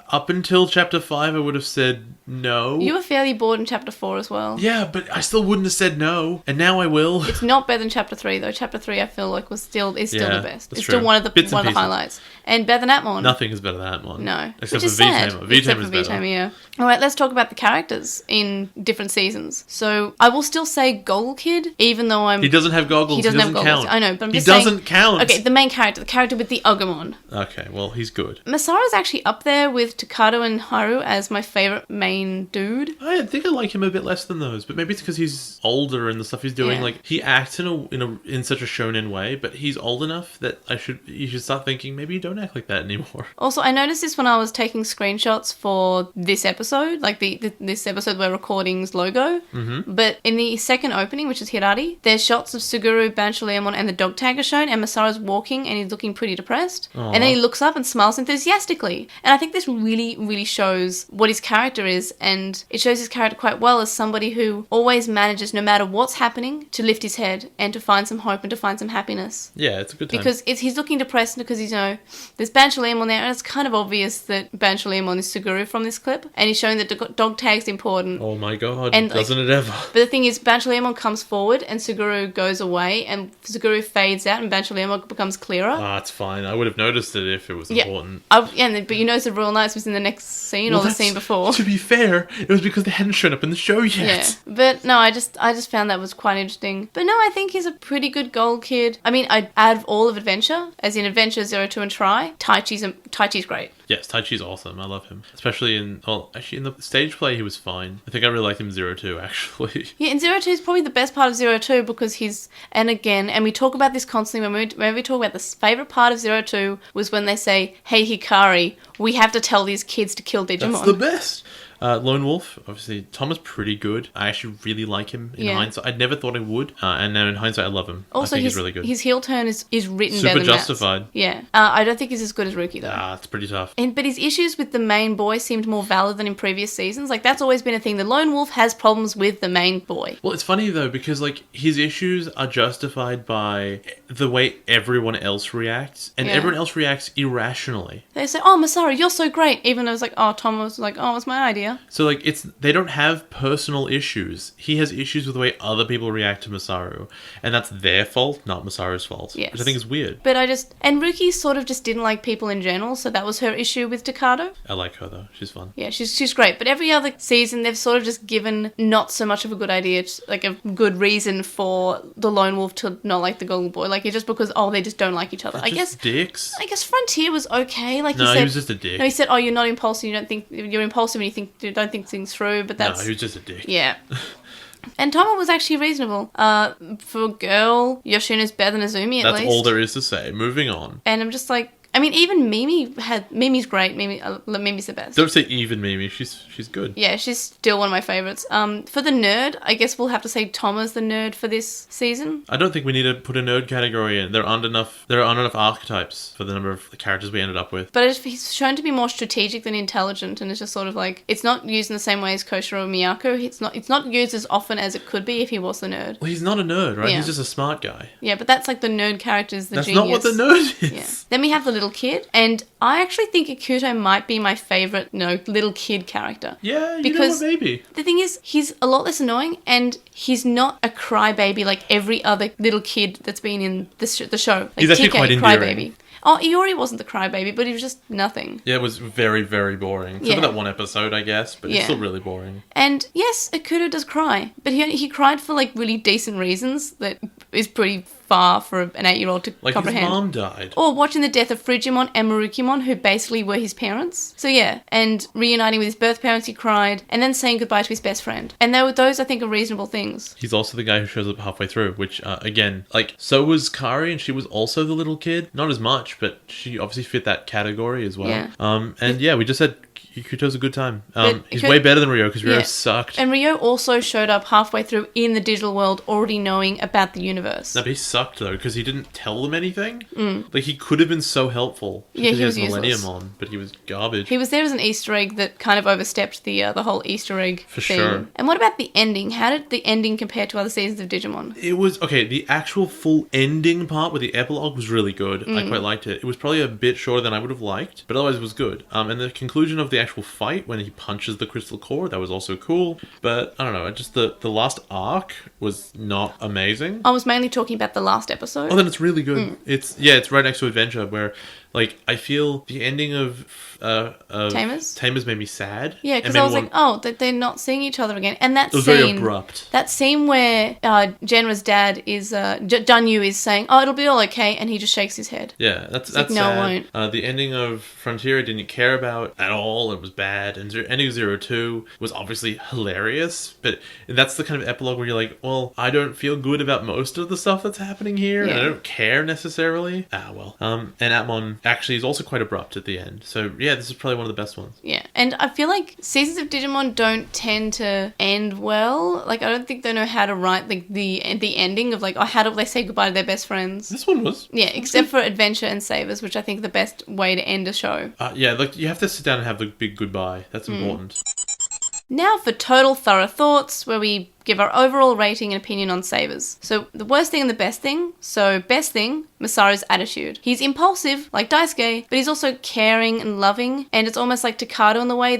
S1: Up until Chapter 5, I would have said no.
S2: You were fairly bored in Chapter 4 as well.
S1: Yeah, but I still wouldn't have said no, and now I will.
S2: It's not better than Chapter 3 though. Chapter 3 I feel like is still
S1: Yeah,
S2: the best.
S1: that's
S2: It's still
S1: true.
S2: one of the
S1: Bits and pieces.
S2: highlights. And better than Atmon.
S1: Nothing is better than that one.
S2: No.
S1: Except
S2: Which
S1: for
S2: is sad.
S1: V-Tamer.
S2: Except
S1: V-Tamer
S2: for
S1: is better.
S2: V-Tamer, yeah. Alright, let's talk about the characters in different seasons. So, I will still say Goggle Kid, even though
S1: He doesn't have goggles.
S2: He doesn't have goggles.
S1: count.
S2: I know, but I'm
S1: He
S2: just saying...
S1: doesn't count.
S2: Okay, the main character. The character with the Agumon.
S1: Okay, well, he's good.
S2: Masaru's actually up there with Takato and Haru as my favourite main dude.
S1: I think I like him a bit less than those, but maybe it's because he's older and the stuff he's doing.
S2: Yeah.
S1: Like he acts in such a shonen way, but he's old enough that you should start thinking maybe you don't act like that anymore.
S2: Also, I noticed this when I was taking screenshots for this episode, like this episode we're recording's logo. Mm-hmm. But in the second opening, which is Hirari, there's shots of Suguru, Banshaleamon, and the dog tag are shown, and Masaru's walking and he's looking pretty depressed.
S1: Aww.
S2: And then he looks up and smiles enthusiastically. And I think this really, really shows what his character is, and it shows his character quite well as somebody who always manages, no matter what's happening, to lift his head and to find some hope and to find some happiness.
S1: Yeah, it's a good time.
S2: Because he's looking depressed because he's, there's Banshaleamon there, and it's kind of obvious that Banshaleamon is Suguru from this clip, and he's showing that dog tag's important.
S1: Oh my god,
S2: And,
S1: doesn't it ever?
S2: But the thing is, Banshaleamon comes forward, and Suguru goes away, and Suguru fades out, and Banshaleamon becomes clearer.
S1: Ah, it's fine. I would have noticed it if it was
S2: Yeah.
S1: important.
S2: But you notice the Royal Knights was in the next scene or the
S1: that's-
S2: scene before.
S1: To be fair, it was because they hadn't shown up in the show yet.
S2: Yeah, but no, I just found that was quite interesting. But no, I think he's a pretty good gold kid. I mean, out of all of Adventure, as in Adventure, Zero, 2, and Try, Taichi's great.
S1: Yes, Taichi's awesome. I love him. Especially in the stage play, he was fine. I think I really liked him in Zero 2, actually.
S2: Yeah, and Zero 2 is probably the best part of Zero 2 because and we talk about this constantly when we talk about this favourite part of Zero 2 was when they say, hey Hikari, we have to tell these kids to kill Digimon.
S1: That's the best. Lone Wolf, obviously, Tom is pretty good. I actually really like him in hindsight. I never thought I would, and now in hindsight, I love him.
S2: Also,
S1: I think he's really good.
S2: His heel turn is written
S1: Super
S2: better than
S1: justified.
S2: Matt's. Yeah. I don't think he's as good as Ruki, though.
S1: It's pretty tough.
S2: But his issues with the main boy seemed more valid than in previous seasons. Like, that's always been a thing. The Lone Wolf has problems with the main boy.
S1: Well, it's funny, though, because, like, his issues are justified by the way everyone else reacts, and everyone else reacts irrationally.
S2: They say, oh, Masaru, you're so great, even though it's like, oh, Tom was like, oh, it's my idea.
S1: So, like, they don't have personal issues. He has issues with the way other people react to Masaru, and that's their fault, not Masaru's fault.
S2: Yes.
S1: Which I think is weird.
S2: But and Ruki sort of just didn't like people in general, so that was her issue with Takado.
S1: I like her, though. She's fun.
S2: Yeah, she's great. But every other season, they've sort of just given not so much of a good idea, like a good reason for the Lone Wolf to not like the Golden Boy. Like, it's just because, they just don't like each other.
S1: They're just dicks.
S2: I guess Frontier was okay. Like,
S1: he was just a dick.
S2: No, he said, oh, you're not impulsive, you're impulsive and you don't think things through, but that's...
S1: No, he was just a dick.
S2: Yeah. And Toma was actually reasonable. For a girl, Yoshino's better than Azumi, at least.
S1: That's all there is to say. Moving on.
S2: And I'm just like... I mean, even Mimi's great. Mimi's the best.
S1: Don't say even Mimi. She's good.
S2: Yeah, she's still one of my favorites. For the nerd, I guess we'll have to say Toma's the nerd for this season.
S1: I don't think we need to put a nerd category in. There aren't enough archetypes for the number of characters we ended up with.
S2: But he's shown to be more strategic than intelligent, and it's just sort of like, it's not used in the same way as Koshiro Miyako. It's not used as often as it could be if he was the nerd.
S1: Well, he's not a nerd, right?
S2: Yeah.
S1: He's just a smart guy.
S2: Yeah, but that's like the nerd character's the
S1: That's
S2: genius.
S1: not what the nerd is.
S2: Yeah. Then we have the little kid, and I actually think Ikuto might be my favorite, little kid character.
S1: Yeah,
S2: because
S1: know what, maybe.
S2: The thing is, he's a lot less annoying, and he's not a crybaby like every other little kid that's been in the show. Like
S1: He's actually
S2: TK,
S1: quite endearing.
S2: crybaby. Oh, Iori wasn't the crybaby, but he was just nothing.
S1: Yeah, it was very, very boring. Except for that one episode, I guess, but it's still really boring.
S2: And yes, Ikuto does cry, but he cried for like really decent reasons that is pretty far for an 8-year-old to comprehend.
S1: Like his mom died.
S2: Or watching the death of Frigimon and Marukimon, who basically were his parents. So yeah, and reuniting with his birth parents, he cried, and then saying goodbye to his best friend. And those, I think, are reasonable things.
S1: He's also the guy who shows up halfway through, which, again, so was Kari, and she was also the little kid. Not as much, but she obviously fit that category as well. Yeah. We just said Ikuto's a good time. He's way better than Ryo, because Ryo sucked.
S2: And Ryo also showed up halfway through in the digital world, already knowing about the universe.
S1: No, but he sucked, though, because he didn't tell them anything. Like, he could have been so helpful.
S2: Yeah, he was
S1: has
S2: useless.
S1: Millennium on, but he was garbage.
S2: He was there as an Easter egg that kind of overstepped the whole Easter egg
S1: For
S2: thing.
S1: sure.
S2: And what about the ending? How did the ending compare to other seasons of Digimon?
S1: It was, the actual full ending part with the epilogue was really good. I quite liked it. It was probably a bit shorter than I would have liked, but otherwise it was good. And the conclusion of the actual fight, when he punches the crystal core, that was also cool. But, I don't know, just the last arc was not amazing.
S2: I was mainly talking about the last episode.
S1: Oh, then it's really good. It's right next to Adventure, where, I feel the ending of Tamers made me sad.
S2: Yeah, because I was like, they're not seeing each other again. And that
S1: it was
S2: scene...
S1: very abrupt.
S2: That scene where Genra's dad is... Danyu is saying, oh, it'll be all okay, and he just shakes his head.
S1: Yeah, that's
S2: like, no,
S1: sad.
S2: it won't.
S1: The ending of Frontier I didn't care about at all. It was bad. And ending of 02 was obviously hilarious, but that's the kind of epilogue where you're like, well, I don't feel good about most of the stuff that's happening here, and I don't care necessarily. And Atmon actually is also quite abrupt at the end. So yeah, this is probably one of the best ones.
S2: Yeah, and I feel like seasons of Digimon don't tend to end well. Like, I don't think they know how to write the ending of how do they say goodbye to their best friends.
S1: This one was.
S2: Yeah, except for Adventure and Savers, which I think are the best way to end a show.
S1: You have to sit down and have the big goodbye. That's important.
S2: Now for total thorough thoughts, where we give our overall rating and opinion on Savers. So the worst thing and the best thing. So best thing, Masaru's attitude. He's impulsive, like Daisuke, but he's also caring and loving, and it's almost like Takado in the way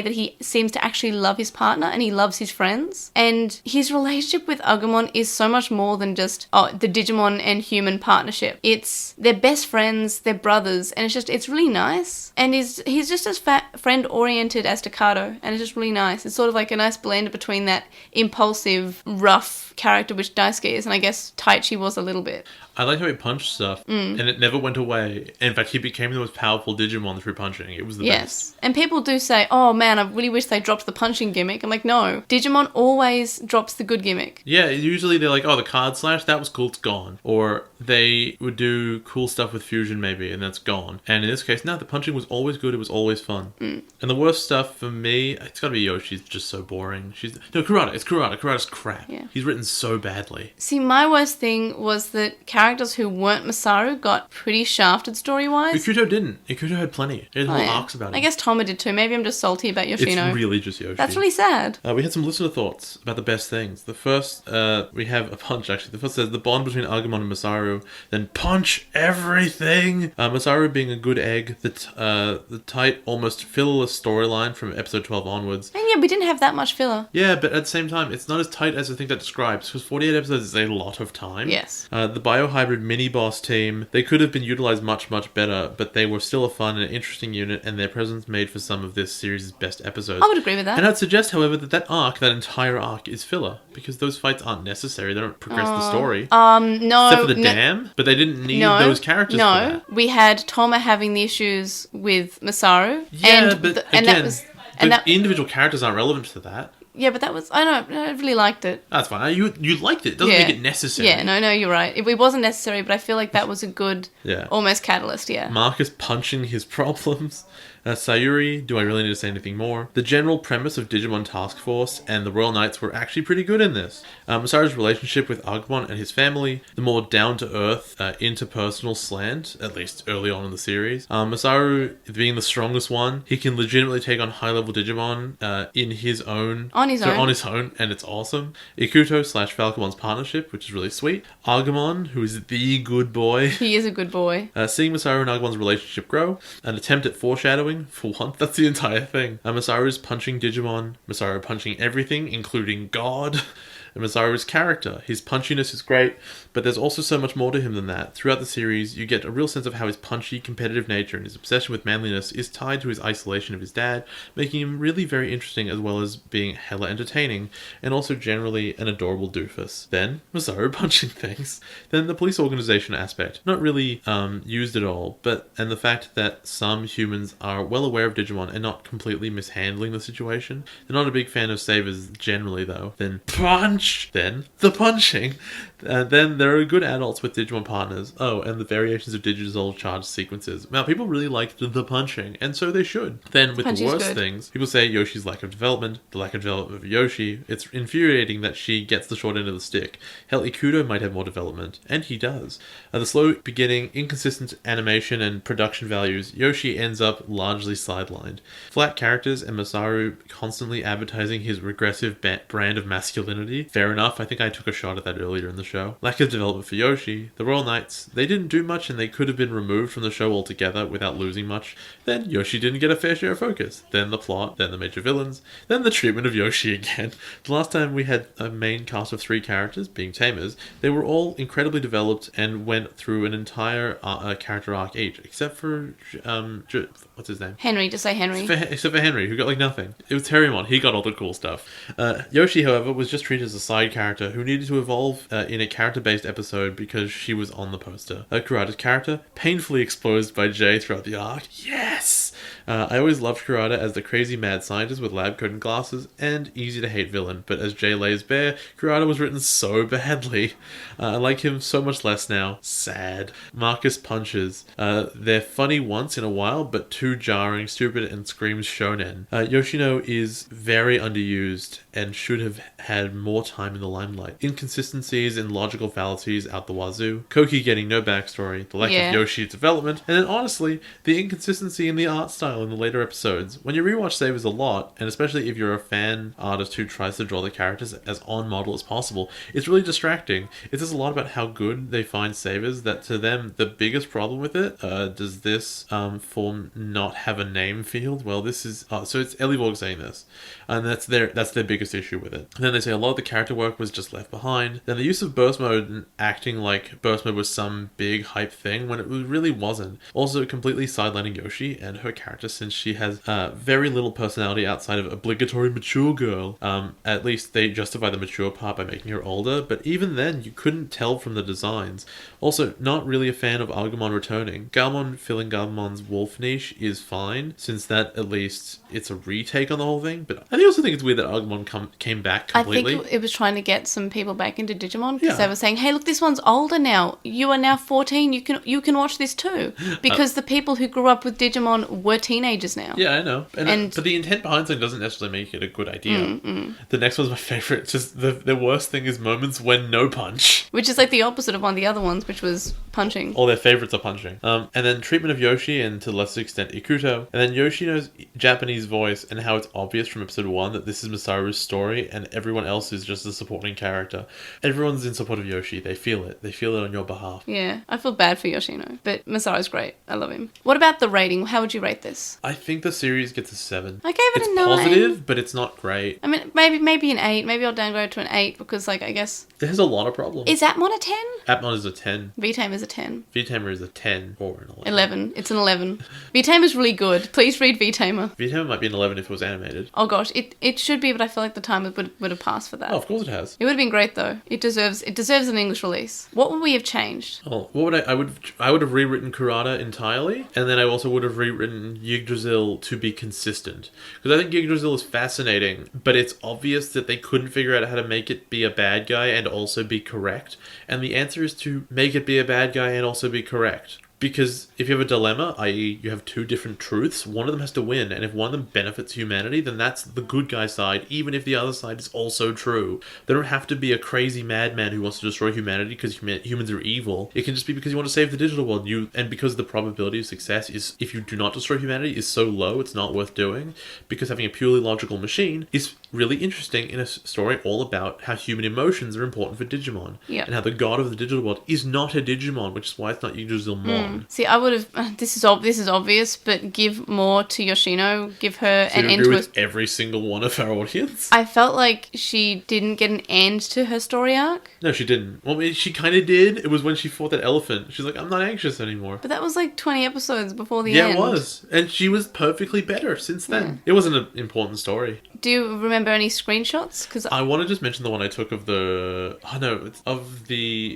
S2: that he seems to actually love his partner, and he loves his friends. And his relationship with Agumon is so much more than just, the Digimon and human partnership. It's they're best friends, they're brothers, and it's really nice. And he's just as friend-oriented as Takado, and it's just really nice. It's sort of like a nice blend between that impulsive, rough character which Daisuke is, and I guess Taichi was a little bit.
S1: I like how he punched stuff, and it never went away. In fact, he became the most powerful Digimon through punching. It was the best.
S2: And people do say, oh man, I really wish they dropped the punching gimmick. I'm like, no. Digimon always drops the good gimmick.
S1: Yeah, usually they're like, oh, the card slash, that was cool, it's gone. Or they would do cool stuff with fusion maybe, and that's gone. And in this case, no, the punching was always good, it was always fun. And the worst stuff for me, it's gotta be Yoshi's just so boring. No, Kurata, it's Kurata. Kurata's crap.
S2: Yeah.
S1: He's written so badly.
S2: See, my worst thing was that characters who weren't Masaru got pretty shafted story-wise.
S1: Ikuto didn't. Ikuto had plenty. He had little arcs about him.
S2: I guess Toma did too. Maybe I'm just salty about Yoshino.
S1: It's really just Yoshi.
S2: That's really sad.
S1: We had some listener thoughts about the best things. The first, we have a bunch actually. The first says, the bond between Agumon and Masaru, then punch everything! Masaru being a good egg, the tight, almost fillerless storyline from episode 12 onwards.
S2: And yeah, we didn't have that much filler.
S1: Yeah, but at the same time, it's not as tight as I think that describes, because 48 episodes is a lot of time.
S2: Yes.
S1: The biohybrid mini-boss team, they could have been utilized much, much better, but they were still a fun and interesting unit, and their presence made for some of this series' best episodes.
S2: I would agree with that.
S1: And I'd suggest, however, that entire arc is filler, because those fights aren't necessary, they don't progress the story.
S2: No.
S1: Except for the dam, but they didn't need those characters for that.
S2: We had Toma having the issues with Masaru.
S1: Yeah,
S2: and
S1: the individual characters aren't relevant to that.
S2: Yeah, but that was... I really liked it.
S1: That's fine. You liked it. It doesn't make it necessary.
S2: Yeah, no, you're right. It wasn't necessary, but I feel like that was a good... almost catalyst, yeah.
S1: Marcus punching his problems. Sayuri, do I really need to say anything more? The general premise of Digimon Task Force and the Royal Knights were actually pretty good in this. Masaru's relationship with Agumon and his family, the more down-to-earth, interpersonal slant, at least early on in the series. Masaru being the strongest one, he can legitimately take on high-level Digimon in his own...
S2: On his
S1: own, and it's awesome. Ikuto/Falcomon's partnership, which is really sweet. Agumon, who is the good boy.
S2: He is a good boy.
S1: Seeing Masaru and Agumon's relationship grow, an attempt at foreshadowing, for one, that's the entire thing. Masaru's punching Digimon, Masaru punching everything, including God. And Masaru's character. His punchiness is great, but there's also so much more to him than that. Throughout the series, you get a real sense of how his punchy, competitive nature and his obsession with manliness is tied to his isolation of his dad, making him really very interesting as well as being hella entertaining, and also generally an adorable doofus. Then, Masaru punching things. Then the police organization aspect. Not really used at all, and the fact that some humans are well aware of Digimon and not completely mishandling the situation. They're not a big fan of savers generally, though. Then, punch! Then the punching. Then there are good adults with Digimon partners. Oh, and the variations of Digidissolve charge sequences. Now, people really liked the punching, and so they should. Then, with the worst things, people say Yoshi's lack of development, the lack of development of Yoshi. It's infuriating that she gets the short end of the stick. Hell, Ikuto might have more development, and he does. The slow beginning, inconsistent animation and production values, Yoshi ends up largely sidelined. Flat characters and Masaru constantly advertising his regressive brand of masculinity. Fair enough, I think I took a shot at that earlier in the show. Lack of development for Yoshi. The Royal Knights, they didn't do much and they could have been removed from the show altogether without losing much. Then Yoshi didn't get a fair share of focus. Then the plot, then the major villains, then the treatment of Yoshi again. The last time we had a main cast of 3 characters, being tamers, they were all incredibly developed and went through an entire character arc each, except for, what's his name?
S2: Henry, just say Henry.
S1: Except for Henry, who got like nothing. It was Terriermon, he got all the cool stuff. Yoshi, however, was just treated as a side character who needed to evolve in a character-based episode because she was on the poster. Kurata's character, painfully exposed by Jay throughout the arc. Yes! I always loved Kurata as the crazy mad scientist with lab coat and glasses and easy-to-hate villain, but as Jay lays bare, Kurata was written so badly. I like him so much less now. Sad. Marcus punches. They're funny once in a while, but too jarring, stupid, and screams shonen. Yoshino is very underused and should have had more time in the limelight. Inconsistencies and logical fallacies out the wazoo. Koki getting no backstory, the lack of Yoshi's development, and then honestly, the inconsistency in the art style in the later episodes. When you rewatch Savers a lot, and especially if you're a fan artist who tries to draw the characters as on model as possible, it's really distracting. It says a lot about how good they find Savers that to them, the biggest problem with it, does this form not have a name field? Well, this is, so it's Ellivorg saying this, and that's their biggest issue with it. And then they say a lot of the character work was just left behind. Then the use of burst mode and acting like burst mode was some big hype thing when it really wasn't. Also completely sidelining Yoshi and her character character since she has very little personality outside of obligatory mature girl. At least they justify the mature part by making her older, but even then you couldn't tell from the designs. Also, not really a fan of Agumon returning. Galmon filling Galmon's wolf niche is fine, since that at least it's a retake on the whole thing, but I also think it's weird that Agumon came back completely.
S2: I think it was trying to get some people back into Digimon because
S1: Yeah.
S2: they were saying, "Hey, look, this one's older now. You are now 14. You can watch this too." Because the people who grew up with Digimon were teenagers now.
S1: Yeah, I know. But the intent behind something doesn't necessarily make it a good idea. The next one's my favorite. It's just the worst thing is moments when no punch.
S2: Which is like the opposite of one of the other ones, which was punching.
S1: All their favorites are punching. And then treatment of Yoshi and to a lesser extent Ikuto. And then Yoshino's Japanese voice and how it's obvious from episode 1 that this is Masaru's story and everyone else is just a supporting character. Everyone's in support of Yoshi. They feel it. They feel it on your behalf.
S2: Yeah, I feel bad for Yoshino, but Masaru's great. I love him. What about the rating? How would you rate this?
S1: I think the series gets a 7.
S2: I gave it
S1: it's
S2: a 9.
S1: Positive, but it's not great.
S2: I mean, maybe an 8. Maybe I'll downgrade to an 8 because, like, I guess...
S1: It has a lot of problems.
S2: Is Atmon a 10?
S1: Atmon is a 10.
S2: V-Tamer is a 10.
S1: V-Tamer is a 10 or an 11.
S2: 11. It's an 11. V-Tamer's really good. Please read V-Tamer.
S1: V-Tamer might be an 11 if it was animated.
S2: Oh gosh, it should be, but I feel like the time would have passed for that.
S1: Oh, of course it has.
S2: It would have been great though. It deserves an English release. What would we have changed?
S1: Oh, what would I would have rewritten Kurata entirely, and then I also would have rewritten Yggdrasil to be consistent. Because I think Yggdrasil is fascinating, but it's obvious that they couldn't figure out how to make it be a bad guy and also be correct. And the answer is to make it be a bad guy and also be correct. Because if you have a dilemma, i.e. you have two different truths, one of them has to win, and if one of them benefits humanity, then that's the good guy side, even if the other side is also true. They don't have to be a crazy madman who wants to destroy humanity because humans are evil. It can just be because you want to save the digital world, and because the probability of success is, if you do not destroy humanity, is so low, it's not worth doing. Because having a purely logical machine is really interesting in a story all about how human emotions are important for Digimon.
S2: Yep.
S1: And how the god of the digital world is not a Digimon, which is why it's not Yggdrasil-mon.
S2: See, I would have. This is obvious, but give more to Yoshino. Give her
S1: So
S2: an
S1: you
S2: end
S1: agree
S2: to
S1: with every single one of our audience?
S2: I felt like she didn't get an end to her story arc.
S1: No, she didn't. Well, I mean, she kind of did. It was when she fought that elephant. She's like, I'm not anxious anymore.
S2: But that was like 20 episodes before the
S1: Yeah,
S2: end.
S1: it was. And she was perfectly better since then. It wasn't an important story.
S2: Do you remember any screenshots? Because
S1: I want to just mention the one I took of the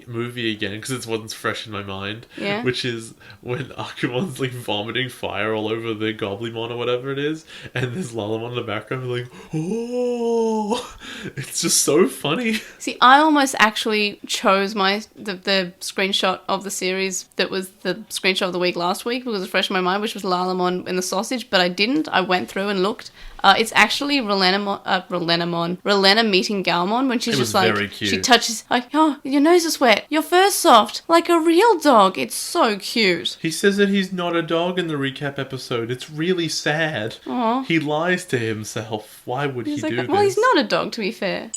S1: movie again, because it's one's fresh in my mind.
S2: Yeah.
S1: Which is when Akumon's like vomiting fire all over the Goblimon or whatever it is, and there's Lalamon in the background like, oh, it's just so funny.
S2: See, I almost actually chose the screenshot of the series that was the screenshot of the week last week because it's fresh in my mind, which was Lalamon in the sausage, but I didn't. I went through and looked. It's actually Relena meeting Galmon when she's
S1: It
S2: just
S1: was
S2: like,
S1: very cute.
S2: she touches, like, oh, your nose is wet, your fur's soft, like a real dog. It's so cute.
S1: He says that he's not a dog in the recap episode. It's really sad.
S2: Aw.
S1: He lies to himself. Why would he
S2: He's
S1: do
S2: like,
S1: this?
S2: well, he's not a dog, to be fair.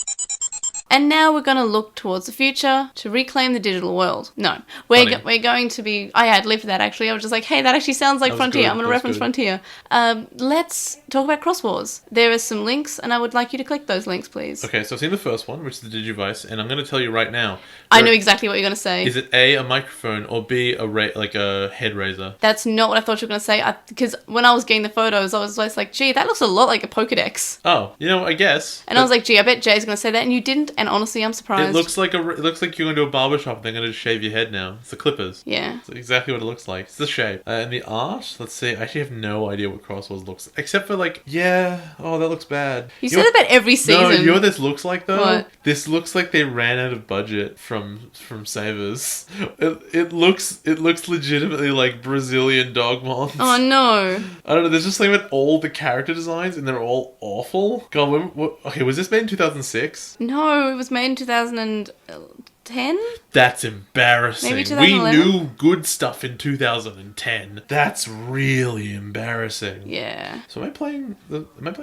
S2: And now we're going to look towards the future to reclaim the digital world. No, we're going to be... I had lived that, actually. I was just like, hey, that actually sounds like
S1: That was
S2: Frontier.
S1: good.
S2: I'm going to
S1: That was
S2: reference
S1: good.
S2: Frontier. Let's talk about Xros Wars. There are some links, and I would like you to click those links, please.
S1: Okay, so I've seen the first one, which is the Digivice, and I'm going to tell you right now.
S2: I know exactly what you're going to say.
S1: Is it A, a microphone, or B, a head raiser?
S2: That's not what I thought you were going to say. Because when I was getting the photos, I was just like, gee, that looks a lot like a Pokedex.
S1: Oh, I guess.
S2: And I was like, gee, I bet Jay's going to say that, and you didn't, and honestly, I'm surprised.
S1: It looks like you're going to a barber shop and they're going to shave your head now. It's the clippers.
S2: Yeah.
S1: It's exactly what it looks like. It's the shape. And the art, let's see, I actually have no idea what Xros Wars looks like. Except for that looks bad.
S2: You said it about every season.
S1: No, you know what this looks like though?
S2: What?
S1: This looks like they ran out of budget from Savers. It looks legitimately like Brazilian Dogmons.
S2: Oh, no.
S1: I don't know, there's just something about all the character designs and they're all awful. God, okay, was this made in 2006?
S2: No, it was made in 2010?
S1: That's embarrassing.
S2: Maybe
S1: We
S2: 2011?
S1: knew good stuff in 2010. That's really embarrassing.
S2: Yeah.
S1: So am I playing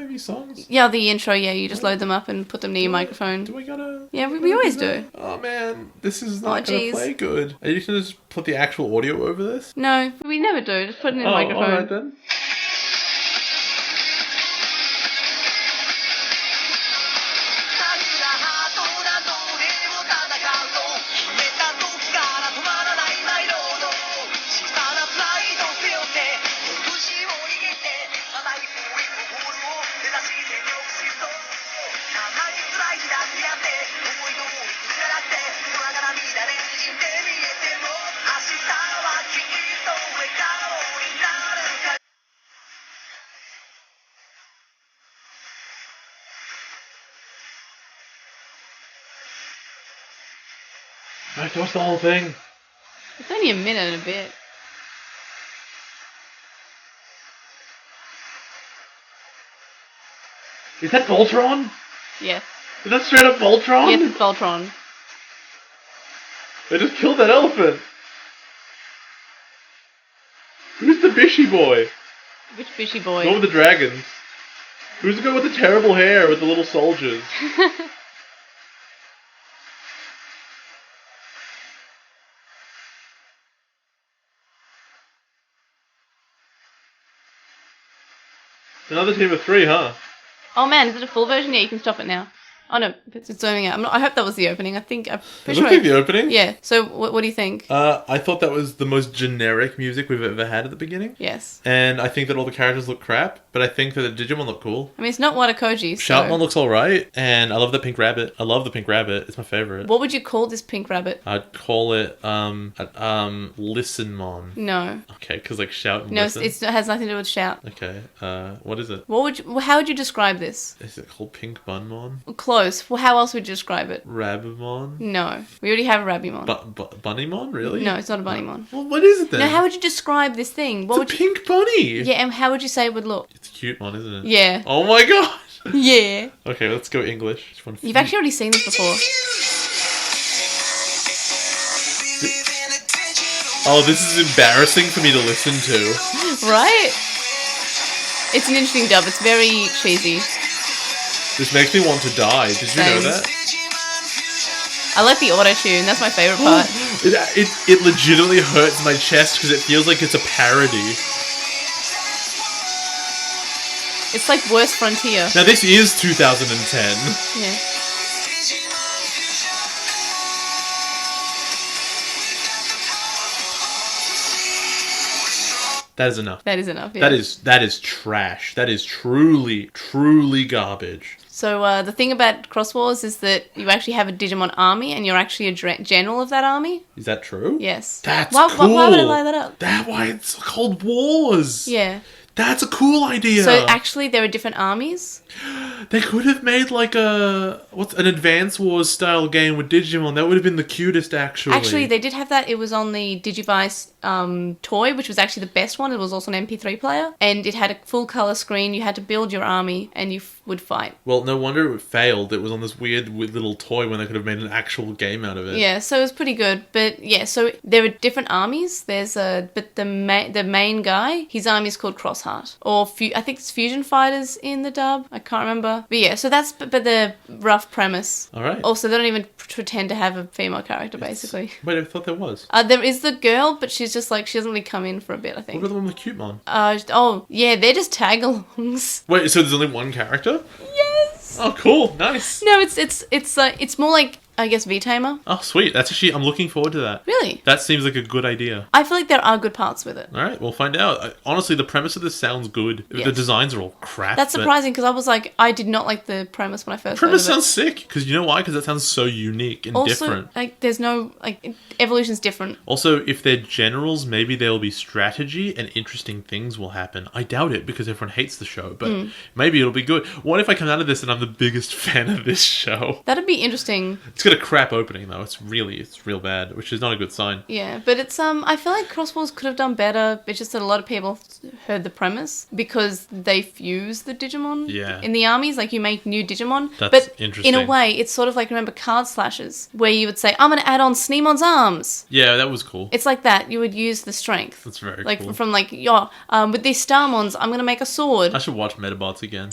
S1: these songs?
S2: Yeah, the intro, yeah, you just load them up and put them near your microphone.
S1: Do I gotta...
S2: Yeah, we always do.
S1: Oh man, this is not
S2: Oh,
S1: gonna
S2: jeez.
S1: play good. Are you gonna just put the actual audio over this?
S2: No, we never do. Just put it in the microphone.
S1: Alright then. I have to watch the whole thing.
S2: It's only a minute and a bit.
S1: Is that Voltron?
S2: Yes.
S1: Is that straight up Voltron?
S2: Yes, it's Voltron.
S1: They just killed that elephant. Who's the Bishy boy?
S2: Which fishy boy?
S1: The one with the dragons. Who's the guy with the terrible hair with the little soldiers? Another team of 3, huh?
S2: Oh man, is it a full version? Yeah, you can stop it now. Oh no, it's zooming out. I hope that was the opening. I'm
S1: It
S2: pretty
S1: looked like the opening.
S2: Yeah. So what do you think?
S1: I thought that was the most generic music we've ever had at the beginning.
S2: Yes.
S1: And I think that all the characters look crap, but I think that the Digimon look cool.
S2: I mean, it's not Watakoji, so...
S1: Shoutmon looks alright, and I love the pink rabbit. I love the pink rabbit. It's my favorite.
S2: What would you call this pink rabbit?
S1: I'd call it, ListenMon.
S2: No.
S1: Okay, because like shout and
S2: No,
S1: listen.
S2: it has nothing to do with shout.
S1: Okay, what is it?
S2: How would you describe this?
S1: Is it called Pink Bunmon?
S2: Close. Well, how else would you describe it?
S1: Rabimon?
S2: No. We already have a Rabbimon.
S1: Bunnymon? Really?
S2: No, it's not a Bunnymon.
S1: Well, what is it then?
S2: No, how would you describe this thing? What would
S1: It's a pink bunny!
S2: Yeah, and how would you say it would look?
S1: It's a cute one, isn't it?
S2: Yeah.
S1: Oh my god!
S2: Yeah.
S1: Okay, let's go English. Just one
S2: You've actually already seen this before.
S1: Oh, this is embarrassing for me to listen to.
S2: Right? It's an interesting dub. It's very cheesy.
S1: This makes me want to die. Did you know
S2: Same.
S1: that?
S2: I like the auto-tune. That's my favourite part.
S1: It legitimately hurts my chest because it feels like it's a parody.
S2: It's like Worst Frontier.
S1: Now this is 2010.
S2: Yeah.
S1: That is enough.
S2: That is enough, yeah.
S1: That is trash. That is truly garbage.
S2: So the thing about Xros Wars is that you actually have a Digimon army and you're actually a general of that army.
S1: Is that true?
S2: Yes.
S1: That's
S2: why,
S1: cool.
S2: Why would I lie that up?
S1: That's why it's called Wars.
S2: Yeah.
S1: That's a cool idea.
S2: So actually there are different armies?
S1: They could have made like an Advance Wars style game with Digimon. That would have been the cutest, actually.
S2: Actually, they did have that. It was on the Digivice toy, which was actually the best one. It was also an MP3 player. And it had a full colour screen. You had to build your army and you would fight.
S1: Well, no wonder it failed. It was on this weird little toy when they could have made an actual game out of it.
S2: Yeah, so it was pretty good. But yeah, so there are different armies. But the main guy, his army is called Crossheart. Or I think it's Fusion Fighters in the dub. I can't remember. But yeah, so that's but the rough premise.
S1: All right.
S2: Also, they don't even pretend to have a female character, basically.
S1: Wait, I thought there was.
S2: There is the girl, but she's just like, she doesn't really come in for a bit, I think.
S1: What about the one with Cutemon?
S2: Oh, yeah, they're just tag-alongs.
S1: Wait, so there's only one character?
S2: Yes!
S1: Oh, cool. Nice.
S2: No, it's more like, I guess, V-Tamer.
S1: Oh, sweet. That's actually... I'm looking forward to that.
S2: Really?
S1: That seems like a good idea.
S2: I feel like there are good parts with it.
S1: All right, we'll find out. Honestly, the premise of this sounds good.
S2: Yes.
S1: The designs are all crap.
S2: That's
S1: but
S2: surprising, because I was like, I did not like the premise when I first
S1: premise
S2: heard of
S1: sounds sick. Because you know why? Because that sounds so unique and
S2: it.
S1: different.
S2: Also, like, there's no, like, evolution's different.
S1: Also, if they're generals, maybe there'll be strategy and interesting things will happen. I doubt it because everyone hates the show, but maybe it'll be good. What if I come out of this and I'm the biggest fan of this show?
S2: That'd be interesting.
S1: It's got a crap opening though. It's real bad, which is not a good sign.
S2: Yeah, but it's I feel like Xros Wars could have done better. It's just that a lot of people heard the premise because they fuse the Digimon in the armies. Like, you make new Digimon.
S1: That's
S2: but
S1: interesting.
S2: In a way, it's sort of like, remember Card Slashes, where you would say, I'm going to add on Sneemon's arms.
S1: Yeah, that was cool.
S2: It's like that. You would use the strength.
S1: That's very
S2: like,
S1: cool.
S2: From like, with these Starmons, I'm going to make a sword.
S1: I should watch Metabots again.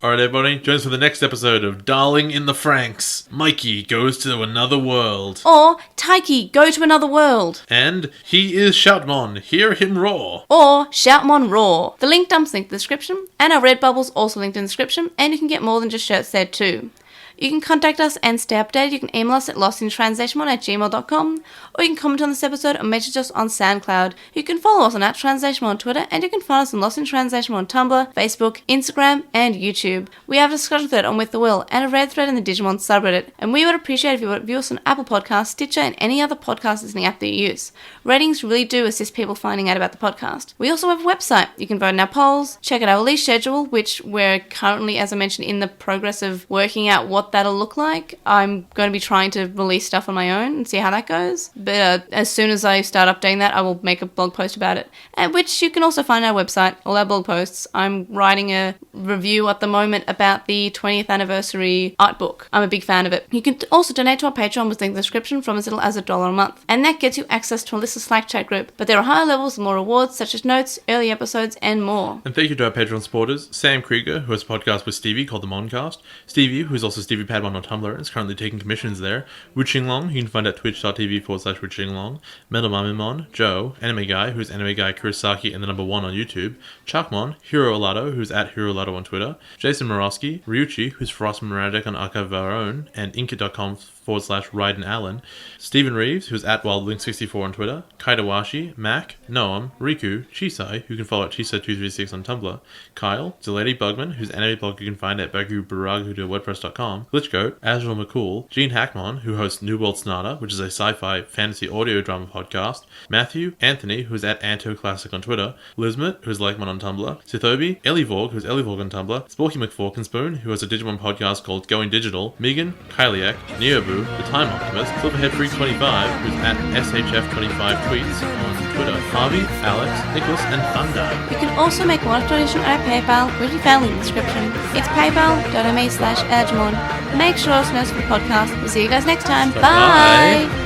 S1: Alright everybody, join us for the next episode of Darling in the Franxx. Mikey goes to another world.
S2: Or, Taiki, go to another world.
S1: And he is Shoutmon, hear him roar.
S2: Or, Shoutmon Roar. The link dump's linked in the description, and our Redbubble's also linked in the description, and you can get more than just shirts there too. You can contact us and stay updated. You can email us at LostinTranslationmon@gmail.com, or you can comment on this episode or message us on SoundCloud. You can follow us on @TranslationMon on Twitter, and you can find us on LostinTranslationmon on Tumblr, Facebook, Instagram, and YouTube. We have a discussion thread on With the Will and a red thread in the Digimon subreddit, and we would appreciate if you would review us on Apple Podcasts, Stitcher, and any other podcast listening app that you use. Ratings really do assist people finding out about the podcast. We also have a website. You can vote in our polls, check out our release schedule, which we're currently, as I mentioned, in the progress of working out what what that'll look like. I'm going to be trying to release stuff on my own and see how that goes. But as soon as I start updating that, I will make a blog post about it, which you can also find on our website, all our blog posts. I'm writing a review at the moment about the 20th anniversary art book. I'm a big fan of it. You can also donate to our Patreon with link in the description from as little as $1 a month. And that gets you access to a list of Slack chat group. But there are higher levels and more rewards such as notes, early episodes, and more.
S1: And thank you to our Patreon supporters, Sam Krieger, who has a podcast with Stevie called The Moncast, Stevie, who is also Stevie Padman on Tumblr and is currently taking commissions there, Wuxinglong, who you can find at twitch.tv/Wuxinglong, Metalmamimon, Joe, Anime Guy, who's Anime Guy Kurosaki and the number 1 on YouTube, Chuckmon, Hiro Olato, who's at Hiro Olato on Twitter, Jason Morosky, Ryuchi, who's Frostman Miradic on Archive of Our Own, and Inkit.com/Ryden Allen, Stephen Reeves, who's at WildLink64 on Twitter, Kaidawashi, Mac, Noam, Riku, Chisai, who you can follow at Chisa236 on Tumblr, Kyle, Delady Bugman, whose anime blog you can find at bagubaragu.wordpress.com, Glitchgoat, Azrael McCool, Gene Hackmon, who hosts New World Sonata, which is a sci-fi fantasy audio drama podcast, Matthew, Anthony, who's at AntoClassic on Twitter, Lizmet, who's Likeman on Tumblr, Sithobi, Elievorg, who's Elievorg on Tumblr, Sporky McForkenspoon, who has a Digimon podcast called Going Digital, Megan, Kyliak, Neobu, The Time Optimist, Silverhead Freak 25, who's at SHF25 tweets on Twitter, Harvey, Alex, Nicholas, and Thunder.
S2: You can also make one donation on our PayPal, which is found in the description. It's paypal.me/Edgemon. Make sure to notice for the podcast. We'll see you guys next time. Bye.